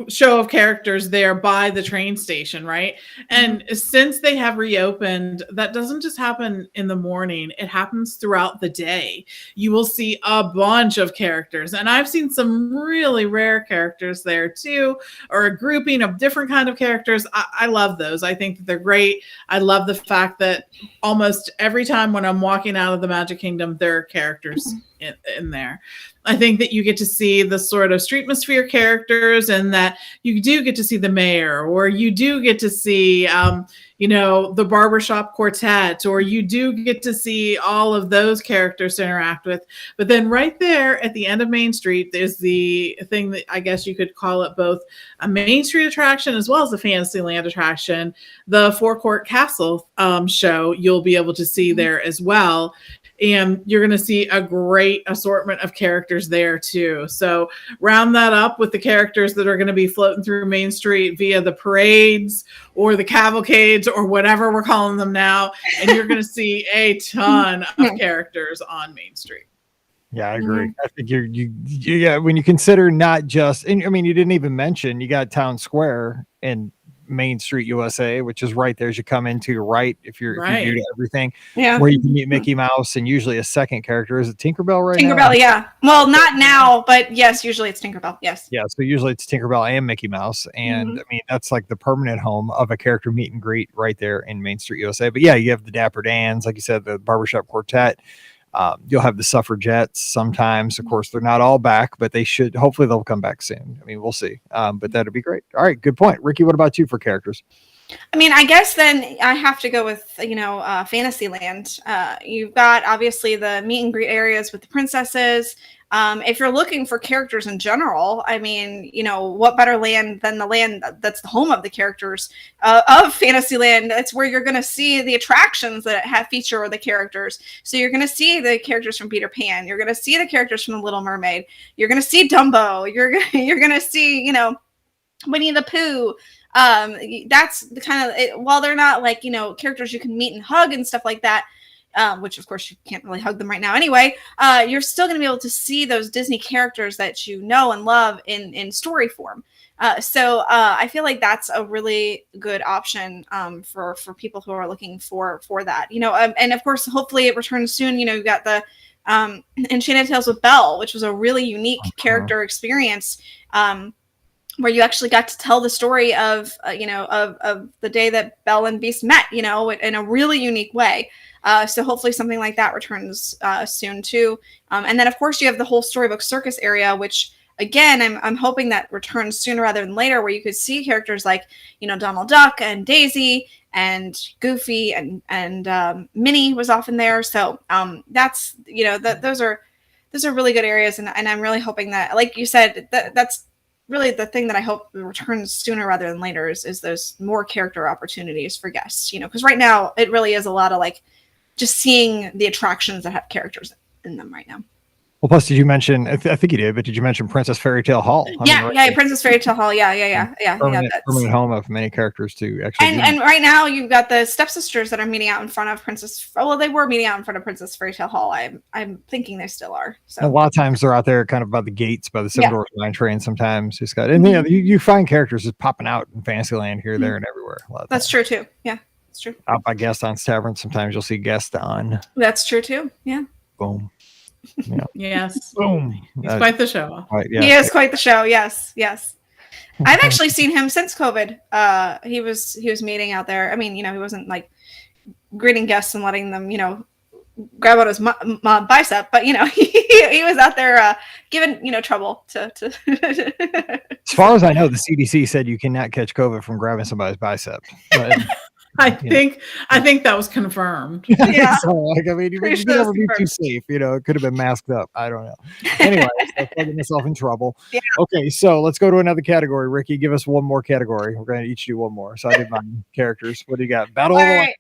show of characters there by the train station, right? And since they have reopened, that doesn't just happen in the morning, it happens throughout the day. You will see a bunch of characters, and I've seen some really rare characters there too, or a grouping of different kind of characters. I love those. I think that they're great. I love the fact that almost every time when I'm walking out of the Magic Kingdom, there are characters in there. I think that you get to see the sort of streetmosphere characters, and that you do get to see the mayor, or you do get to see, the barbershop quartet, or you do get to see all of those characters to interact with. But then right there at the end of Main Street, there's the thing that I guess you could call it both a Main Street attraction as well as a Fantasyland attraction. The Forecourt Castle show you'll be able to see there as well. And you're going to see a great assortment of characters there too. So round that up with the characters that are going to be floating through Main Street via the parades or the cavalcades or whatever we're calling them now. And you're going to see a ton of characters on Main Street. Yeah, I agree. I think you when you consider not just, and I mean, you didn't even mention, you got Town Square and Main Street USA, which is right there as you come into your right, if you're new to everything, where you can meet Mickey Mouse, and usually a second character. Is it Tinkerbell right now? Tinkerbell, yeah. Well, not now, but yes, usually it's Tinkerbell. Yes. Yeah, so usually it's Tinkerbell and Mickey Mouse, and I mean that's like the permanent home of a character meet and greet right there in Main Street USA. But yeah, you have the Dapper Dans, like you said, the Barbershop Quartet. You'll have the Suffragettes sometimes. Of course, they're not all back, but they should. Hopefully, they'll come back soon. I mean, we'll see. But that'd be great. All right, good point, Ricky. What about you for characters? I mean, I guess then I have to go with Fantasyland. You've got obviously the meet and greet areas with the princesses. If you're looking for characters in general, I mean, what better land than the land that's the home of the characters of Fantasyland? That's where you're going to see the attractions that feature the characters. So you're going to see the characters from Peter Pan. You're going to see the characters from The Little Mermaid. You're going to see Dumbo. You're going to see, Winnie the Pooh. That's the kind of while they're not like characters you can meet and hug and stuff like that. Which of course you can't really hug them right now anyway. You're still going to be able to see those Disney characters that you know and love in story form. So I feel like that's a really good option for people who are looking for that. And of course, hopefully it returns soon. You've got the Enchanted Tales with Belle, which was a really unique character experience. Where you actually got to tell the story of the day that Belle and Beast met, in a really unique way. So hopefully something like that returns soon too. And then of course you have the whole Storybook Circus area, which again, I'm hoping that returns sooner rather than later, where you could see characters like, Donald Duck and Daisy and Goofy and Minnie was often there. So that's, those are really good areas. And I'm really hoping that, like you said, that's really the thing that I hope returns sooner rather than later is those more character opportunities for guests, because right now it really is a lot of like just seeing the attractions that have characters in them right now. Well, plus, did you mention? I think you did, but did you mention Princess Fairy Tale Hall? Princess Fairy Tale Hall. Yeah. Permanent home of many characters to actually. And right now you've got the stepsisters that are meeting out in front of Princess. Well, they were meeting out in front of Princess Fairy Tale Hall. I'm thinking they still are. So a lot of times they're out there, kind of by the gates, by the Seven Dwarfs Mine Train. Sometimes just got, and you find characters just popping out in Fantasyland here, there, and everywhere. That's true too. Yeah, that's true. Out by Gaston's Tavern, sometimes you'll see Gaston. That's true too. Yeah. Boom. Yeah. Yes. Boom. He's quite the show. Right, yeah. He is quite the show. Yes. I've actually seen him since COVID. He was meeting out there. I mean, he wasn't like greeting guests and letting them, grab on his bicep, but he was out there giving trouble to. As far as I know, the CDC said you cannot catch COVID from grabbing somebody's bicep. But, I think that was confirmed. Yeah. So, you could never be too safe. It could have been masked up. I don't know. Anyway, so plugging myself in trouble. Yeah. Okay, so let's go to another category. Ricky, give us one more category. We're going to each do one more. So I did my characters. What do you got? Battle of the Lands.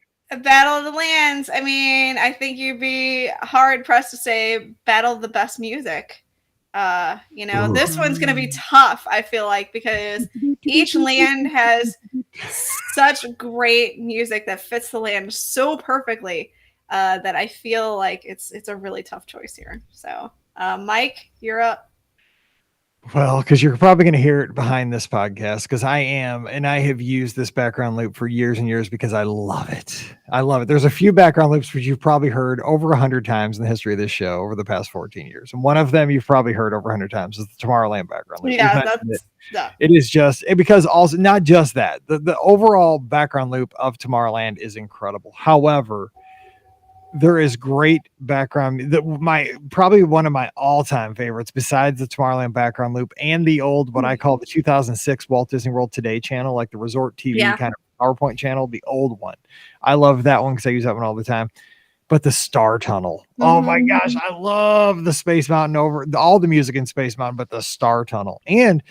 Battle of the Lands. I mean, I think you'd be hard pressed to say Battle of the Best Music. This one's going to be tough, I feel like, because each land has such great music that fits the land so perfectly that I feel like it's a really tough choice here. So, Mike, you're up. Well, because you're probably going to hear it behind this podcast, because I have used this background loop for years and years because I love it. There's a few background loops which you've probably heard over 100 times in the history of this show over the past 14 years. And one of them you've probably heard over 100 times is the Tomorrowland background loop. Yeah, it is just because also not just that, the overall background loop of Tomorrowland is incredible. However, there is great background. Probably one of my all-time favorites, besides the Tomorrowland background loop and the old, what I call the 2006 Walt Disney World Today channel, like the Resort TV kind of PowerPoint channel, the old one. I love that one because I use that one all the time. But the Star Tunnel, oh my gosh, I love the Space Mountain all the music in Space Mountain, but the Star Tunnel and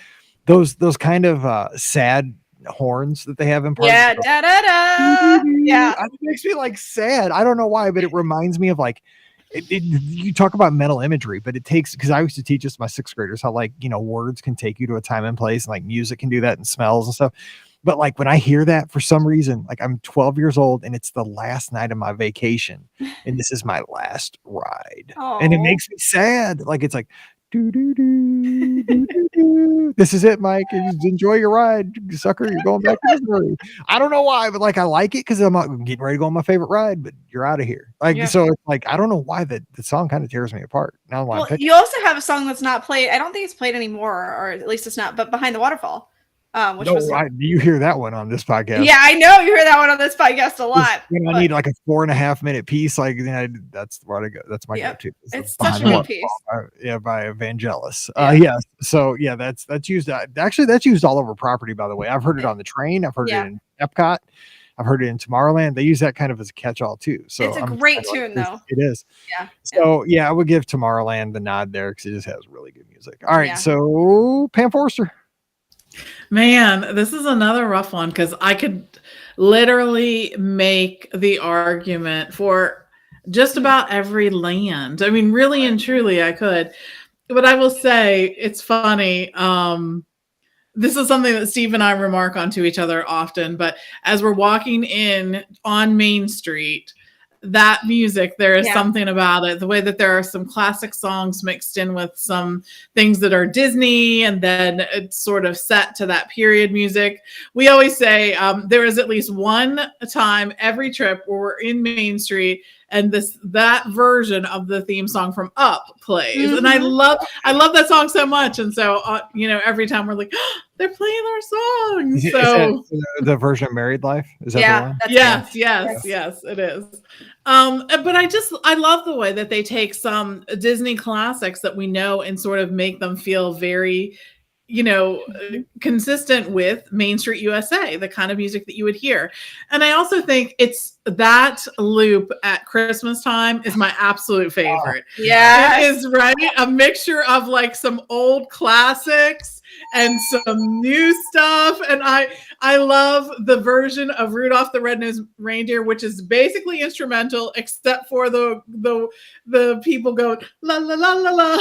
those kind of sad horns that they have in parts. Yeah, da da da. Yeah, it makes me like sad. I don't know why, but it reminds me of like you talk about mental imagery, but it takes, because I used to teach this to my sixth graders how words can take you to a time and place, and like music can do that, and smells and stuff. But like when I hear that, for some reason, like I'm 12 years old and it's the last night of my vacation, and this is my last ride, and it makes me sad. Like it's like. This is it, Mike. Enjoy your ride, sucker. You're going back to Missouri. I don't know why, but like I like it because I'm getting ready to go on my favorite ride, but you're out of here. So it's like I don't know why the song kind of tears me apart. Now you also have a song that's not played. I don't think it's played anymore, or at least it's not. But Behind the Waterfall. You hear that one on this podcast? Yeah, I know you hear that one on this podcast a lot. I need like a 4.5 minute piece. Like that's where I go. That's my go-to. It's such a good piece. By Evangelis. Yes. So yeah, that's used. Actually, that's used all over property. By the way, I've heard it on the train. I've heard it in Epcot. I've heard it in Tomorrowland. They use that kind of as a catch-all too. So it's a great tune, though. It is. Yeah. So yeah, I would give Tomorrowland the nod there because it just has really good music. All right. So Pam Forster. Man, this is another rough one because I could literally make the argument for just about every land. I mean, really and truly, I could. But I will say it's funny. this is something that Steve and I remark on to each other often, but as we're walking in on Main Street, that music, there is something about it. The way that there are some classic songs mixed in with some things that are Disney, and then it's sort of set to that period music. We always say there is at least one time every trip where we're in Main Street and that version of the theme song from Up plays, and I love that song so much. And so every time we're like, oh, they're playing our song. So is that the version of Married Life? Is that the one? Yes, it is. But I love the way that they take some Disney classics that we know and sort of make them feel very, consistent with Main Street USA, the kind of music that you would hear. And I also think it's that loop at Christmas time is my absolute favorite. Yeah. It is, right? A mixture of like some old classics and some new stuff. And I love the version of Rudolph the Red-Nosed Reindeer, which is basically instrumental, except for the people go la la la la la.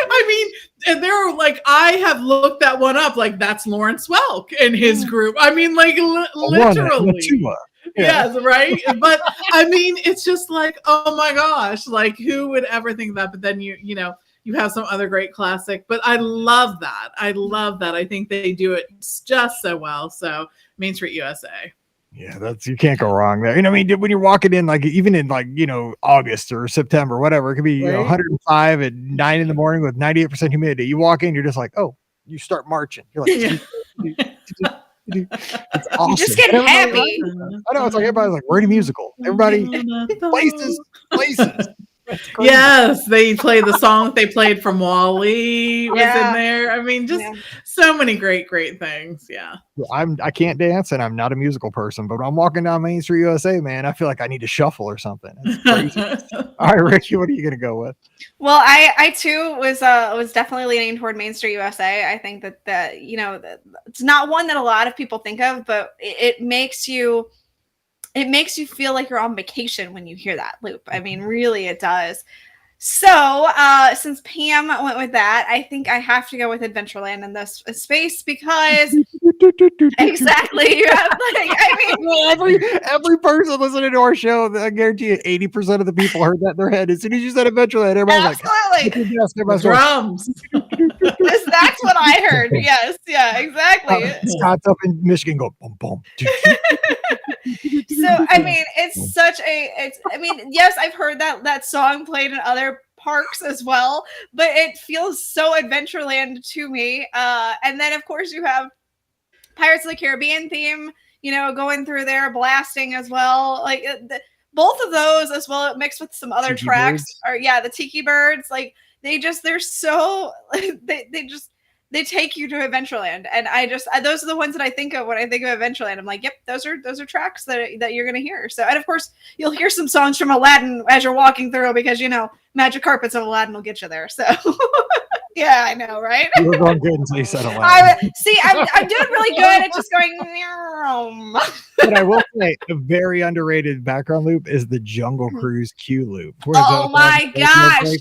I mean, and they're like, I have looked that one up. Like, that's Lawrence Welk and his group. I mean, like literally. Yes, right. But I mean, it's just like, oh my gosh, like who would ever think that? But then you have some other great classic, but I love that. I think they do it just so well. So Main Street USA. Yeah, you can't go wrong there. I mean, when you're walking in, like even in like, August or September, whatever, it could be 105 at 9 a.m. with 98% humidity. You walk in, you're just like, oh, you start marching. You're like, it's awesome. You just get happy. I know, it's like everybody's like, we're in a musical. Everybody places. Yes, they play the song they played from Wall-E was in there. I mean, just so many great things. Yeah. I can't dance and I'm not a musical person, but when I'm walking down Main Street USA, man, I feel like I need to shuffle or something. That's crazy. All right, Ricky, what are you gonna go with? Well, I too was definitely leaning toward Main Street USA. I think that it's not one that a lot of people think of, but it makes you feel like you're on vacation when you hear that loop. I mean, really, it does. So, since Pam went with that, I think I have to go with Adventureland in this space because exactly. You have, every person listening to our show, I guarantee you, 80% of the people heard that in their head. As soon as you said Adventureland, everybody's like, drums. That's what I heard. Yes, yeah, exactly. Scott's up in Michigan, go boom, boom. So, I mean, yes, I've heard that song played in other parks as well, but it feels so Adventureland to me. And then, of course, you have Pirates of the Caribbean theme, going through there, blasting as well. Like both of those as well, mixed with some other tracks. The Tiki Birds. Like they're so they take you to Adventureland, and those are the ones that I think of when I think of Adventureland. I'm like, yep, those are tracks that you're gonna hear. So, and of course, you'll hear some songs from Aladdin as you're walking through because Magic Carpets of Aladdin will get you there. So, yeah, I know, right? You were going good until you said Aladdin. I'm doing really good at just going. But I will say, a very underrated background loop is the Jungle Cruise Q loop. Oh my gosh!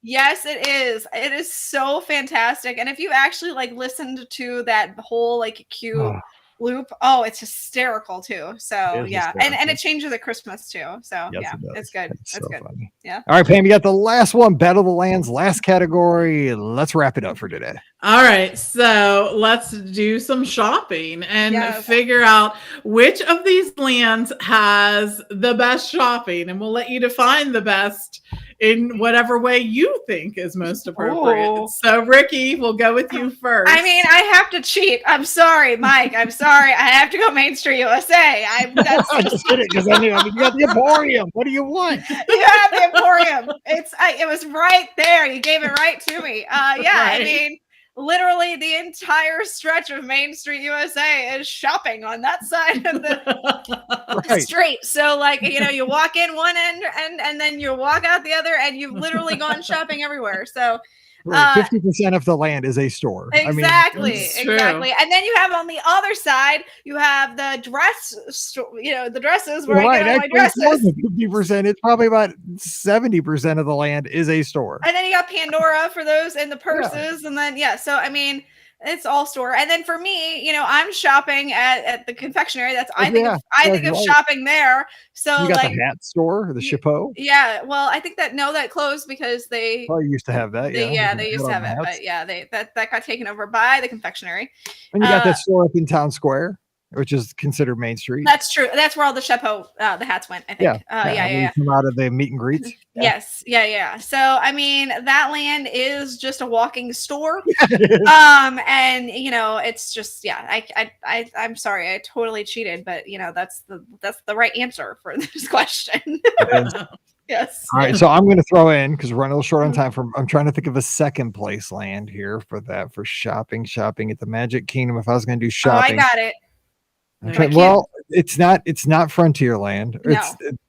Yes, it is. It is so fantastic. And if you actually listened to that whole Q loop, it's hysterical too. So yeah, and it changes at Christmas too. So it's good. It's good. Funny. Yeah. All right, Pam, you got the last one, Battle of the Lands, last category. Let's wrap it up for today. All right, so let's do some shopping and figure out which of these lands has the best shopping, and we'll let you define the best in whatever way you think is most appropriate. Oh. So, Ricky, we'll go with you first. I mean, I have to cheat. I'm sorry, Mike. I'm sorry. I have to go Main Street USA. I'm just kidding, because I mean, you got the Emporium. What do you want? You have the Emporium. It was right there. You gave it right to me. Right. I mean, literally the entire stretch of Main Street USA is shopping on that side of the street. So you walk in one end and then you walk out the other, and you've literally gone shopping everywhere. So Right, 50% of the land is a store. Exactly, It's true. exactly. And then you have on the other side, you have the dress store, the dresses where I get all my dresses. 50%. It's probably about 70% of the land is a store. And then you got Pandora for those and the purses. And then, so it's all store. And then for me, I'm shopping at the confectionery. I think of shopping there. So you got the hat store, the chapeau. Yeah. Well, I think that closed because they used to have that. They used to have it, but that got taken over by the confectionery. And you got that store up in Town Square, which is considered Main Street. That's true. That's where all the chapeau, the hats went, I think. Yeah. Come out of the meet and greets. Yes. Yeah. So, that land is just a walking store. And it's just, I'm sorry, I totally cheated, but that's the right answer for this question. Yes. All right. So I'm going to throw in, because we're running a little short on time, I'm trying to think of a second place land here for shopping at the Magic Kingdom. If I was going to do shopping. Oh, I got it. Well, it's not Frontierland. No.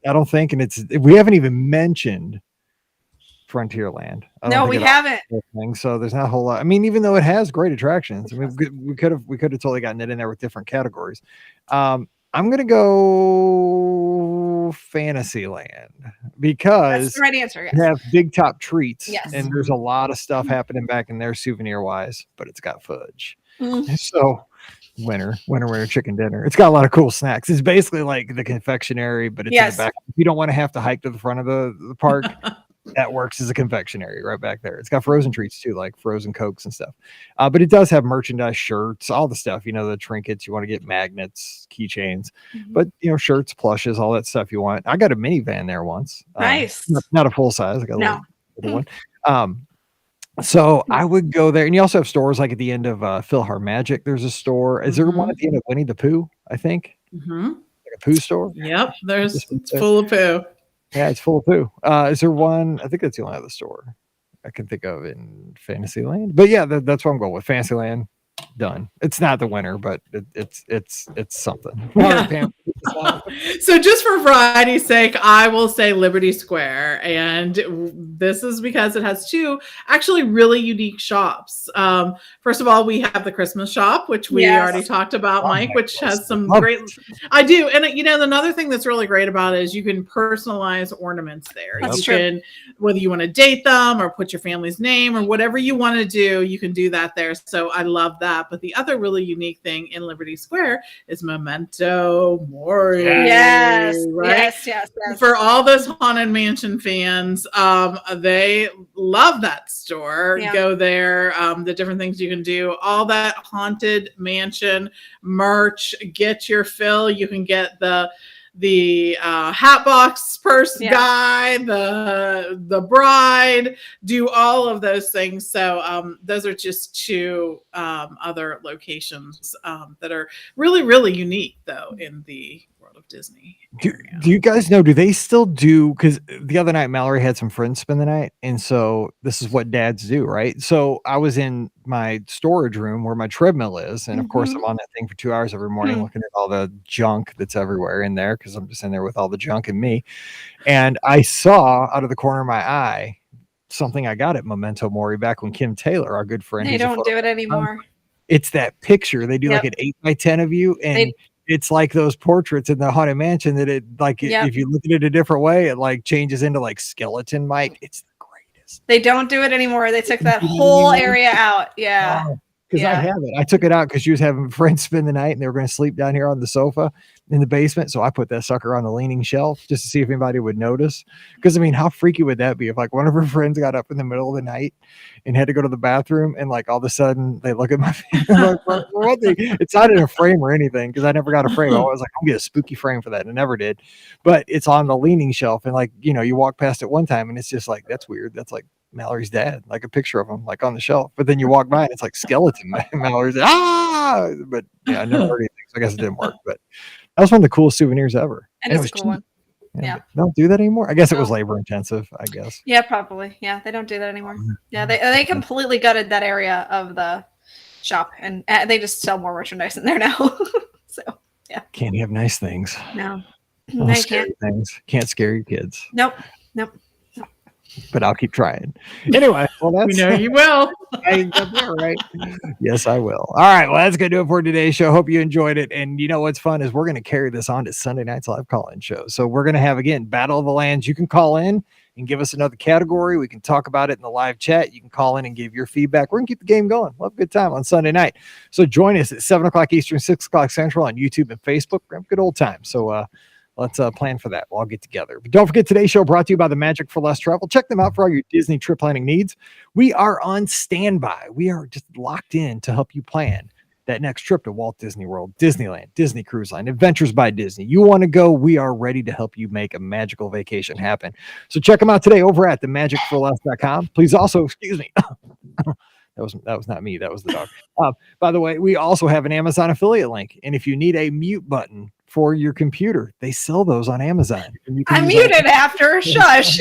I don't think, and we haven't even mentioned Frontierland. No, we haven't. So there's not a whole lot. Even though it has great attractions, we could have totally gotten it in there with different categories. I'm gonna go Fantasyland because that's the right answer. Yes. You have Big Top Treats, yes, and there's a lot of stuff happening back in there souvenir wise, but it's got fudge. Mm. So winner chicken dinner. It's got a lot of cool snacks. It's basically like the confectionery, but it's in the back. If you don't want to have to hike to the front of the park, that works as a confectionery right back there. It's got frozen treats too, like frozen Cokes and stuff. But it does have merchandise, shirts, all the stuff, the trinkets. You want to get magnets, keychains, but shirts, plushes, all that stuff you want. I got a minivan there once. Nice. Not a full size. I got a little one. So I would go there, and you also have stores like at the end of PhilharMagic. There's a store. Is there one at the end of Winnie the Pooh? I think like a Pooh store. Yep, it's full of Pooh. Yeah, it's full of Pooh. Is there one? I think that's the only other store I can think of in Fantasyland. But yeah, that's what I'm going with. Fantasyland. Done. It's not the winner, but it's something. Yeah. So just for variety's sake, I will say Liberty Square, and this is because it has two actually really unique shops. First of all, we have the Christmas shop, which we already talked about, Mike, which has some great. I do, and another thing that's really great about it is you can personalize ornaments there. That's you can, whether you want to date them or put your family's name or whatever you want to do, you can do that there. So I love that. But the other really unique thing in Liberty Square is Memento Mori. Yes, right? Yes. For all those Haunted Mansion fans, they love that store. Yeah. Go there. The different things you can do, all that Haunted Mansion merch. Get your fill. You can get the Hatbox purse guy, the bride, do all of those things. So those are just two other locations that are really, really unique, though, in the world of Disney. Do you guys know, do they still do, because the other night Mallory had some friends spend the night, and so this is what dads do, right? So I was in my storage room where my treadmill is, and of course I'm on that thing for 2 hours every morning looking at all the junk that's everywhere in there, because I'm just in there with all the junk and me. And I saw out of the corner of my eye something I got at Memento Mori back when Kim Taylor, our good friend, they don't do it anymore. It's that picture they do, like an 8x10 of you, and it's like those portraits in the Haunted Mansion that if you look at it a different way, it like changes into like skeleton Mike. It's the greatest. They don't do it anymore. They took that whole area out. Yeah. Because I have it. I took it out because she was having friends spend the night and they were going to sleep down here on the sofa in the basement. So I put that sucker on the leaning shelf just to see if anybody would notice. Because how freaky would that be if like one of her friends got up in the middle of the night and had to go to the bathroom and like all of a sudden they look at my like, what it's not in a frame or anything, because I never got a frame. I was like, I'm gonna get a spooky frame for that, and I never did. But it's on the leaning shelf, and like you walk past it one time and it's just like, that's weird. That's like Mallory's dad, like a picture of him like on the shelf. But then you walk by and it's like skeleton Mallory's but I never heard anything, so I guess it didn't work. But that was one of the coolest souvenirs ever. And it's a cool one. Yeah. Don't do that anymore. I guess it was labor intensive, I guess. Yeah, probably. Yeah, they don't do that anymore. Yeah, they completely gutted that area of the shop, and they just sell more merchandise in there now. So yeah. Can't have nice things. No. Scary things. Can't scare your kids. Nope. but I'll keep trying. Anyway, well, We that's know you will. right. Yes, I will. All right. Well, that's going to do it for today's show. Hope you enjoyed it. And you know what's fun is we're going to carry this on to Sunday night's live call-in show. So we're going to have, again, Battle of the Lands. You can call in and give us another category. We can talk about it in the live chat. You can call in and give your feedback. We're going to keep the game going. We'll have a good time on Sunday night. So join us at 7 o'clock Eastern, 6 o'clock Central on YouTube and Facebook. We're having a good old time. So let's plan for that. We'll all get together. But don't forget, today's show brought to you by the Magic for Less Travel. Check them out for all your Disney trip planning needs. We are on standby. We are just locked in to help you plan that next trip to Walt Disney World, Disneyland, Disney Cruise Line, Adventures by Disney. You want to go, we are ready to help you make a magical vacation happen. So check them out today over at themagicforless.com. Please also, excuse me. That was not me. That was the dog. By the way, we also have an Amazon affiliate link. And if you need a mute button for your computer, they sell those on Amazon. I muted after. Shush.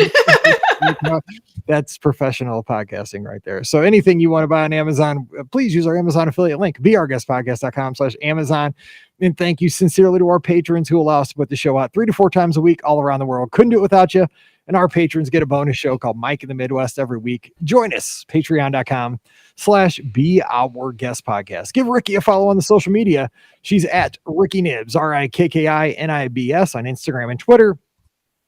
That's professional podcasting right there. So anything you want to buy on Amazon, please use our Amazon affiliate link, beourguestpodcast.com/Amazon. And thank you sincerely to our patrons who allow us to put the show out 3 to 4 times a week all around the world. Couldn't do it without you. And our patrons get a bonus show called Mike in the Midwest every week. Join us, patreon.com/beourguestpodcast. Give Ricky a follow on the social media. She's at Ricky Nibs, RIKKINIBS on Instagram and Twitter.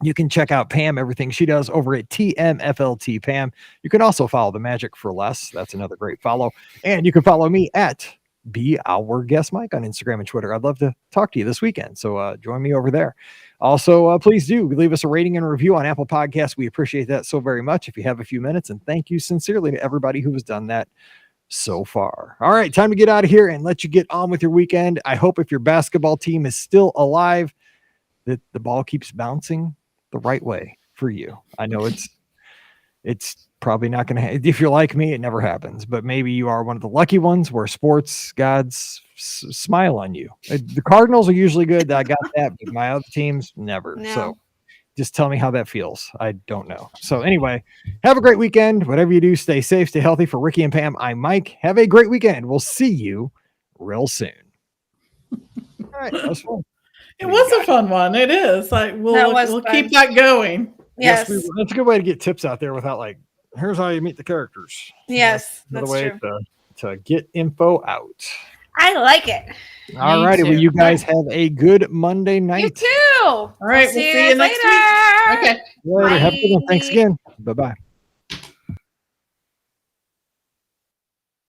You can check out Pam, everything she does over at TMFLT Pam. You can also follow the Magic for Less. That's another great follow. And you can follow me at Be Our Guest Mike on Instagram and Twitter. I'd love to talk to you this weekend. So join me over there. Also, please do leave us a rating and a review on Apple Podcasts. We appreciate that so very much if you have a few minutes. And thank you sincerely to everybody who has done that so far. All right, time to get out of here and let you get on with your weekend. I hope if your basketball team is still alive, that the ball keeps bouncing the right way for you. I know it's probably not going to, if you're like me, it never happens, but maybe you are one of the lucky ones where sports gods smile on you. The Cardinals are usually good. I got that, but my other teams never. No. So just tell me how that feels. I don't know. So anyway, have a great weekend. Whatever you do, stay safe, stay healthy. For Ricky and Pam, I'm Mike. Have a great weekend. We'll see you real soon. All right. That was fun. It was a fun one. It is. We'll keep that going. Yes. That's a good way to get tips out there without like, here's how you meet the characters. Yes. Another That's way true. to get info out. I like it. All righty. Well, you guys have a good Monday night. You too. All right. We'll see you next week. Okay. Later. Have a good one. Thanks again. Bye-bye.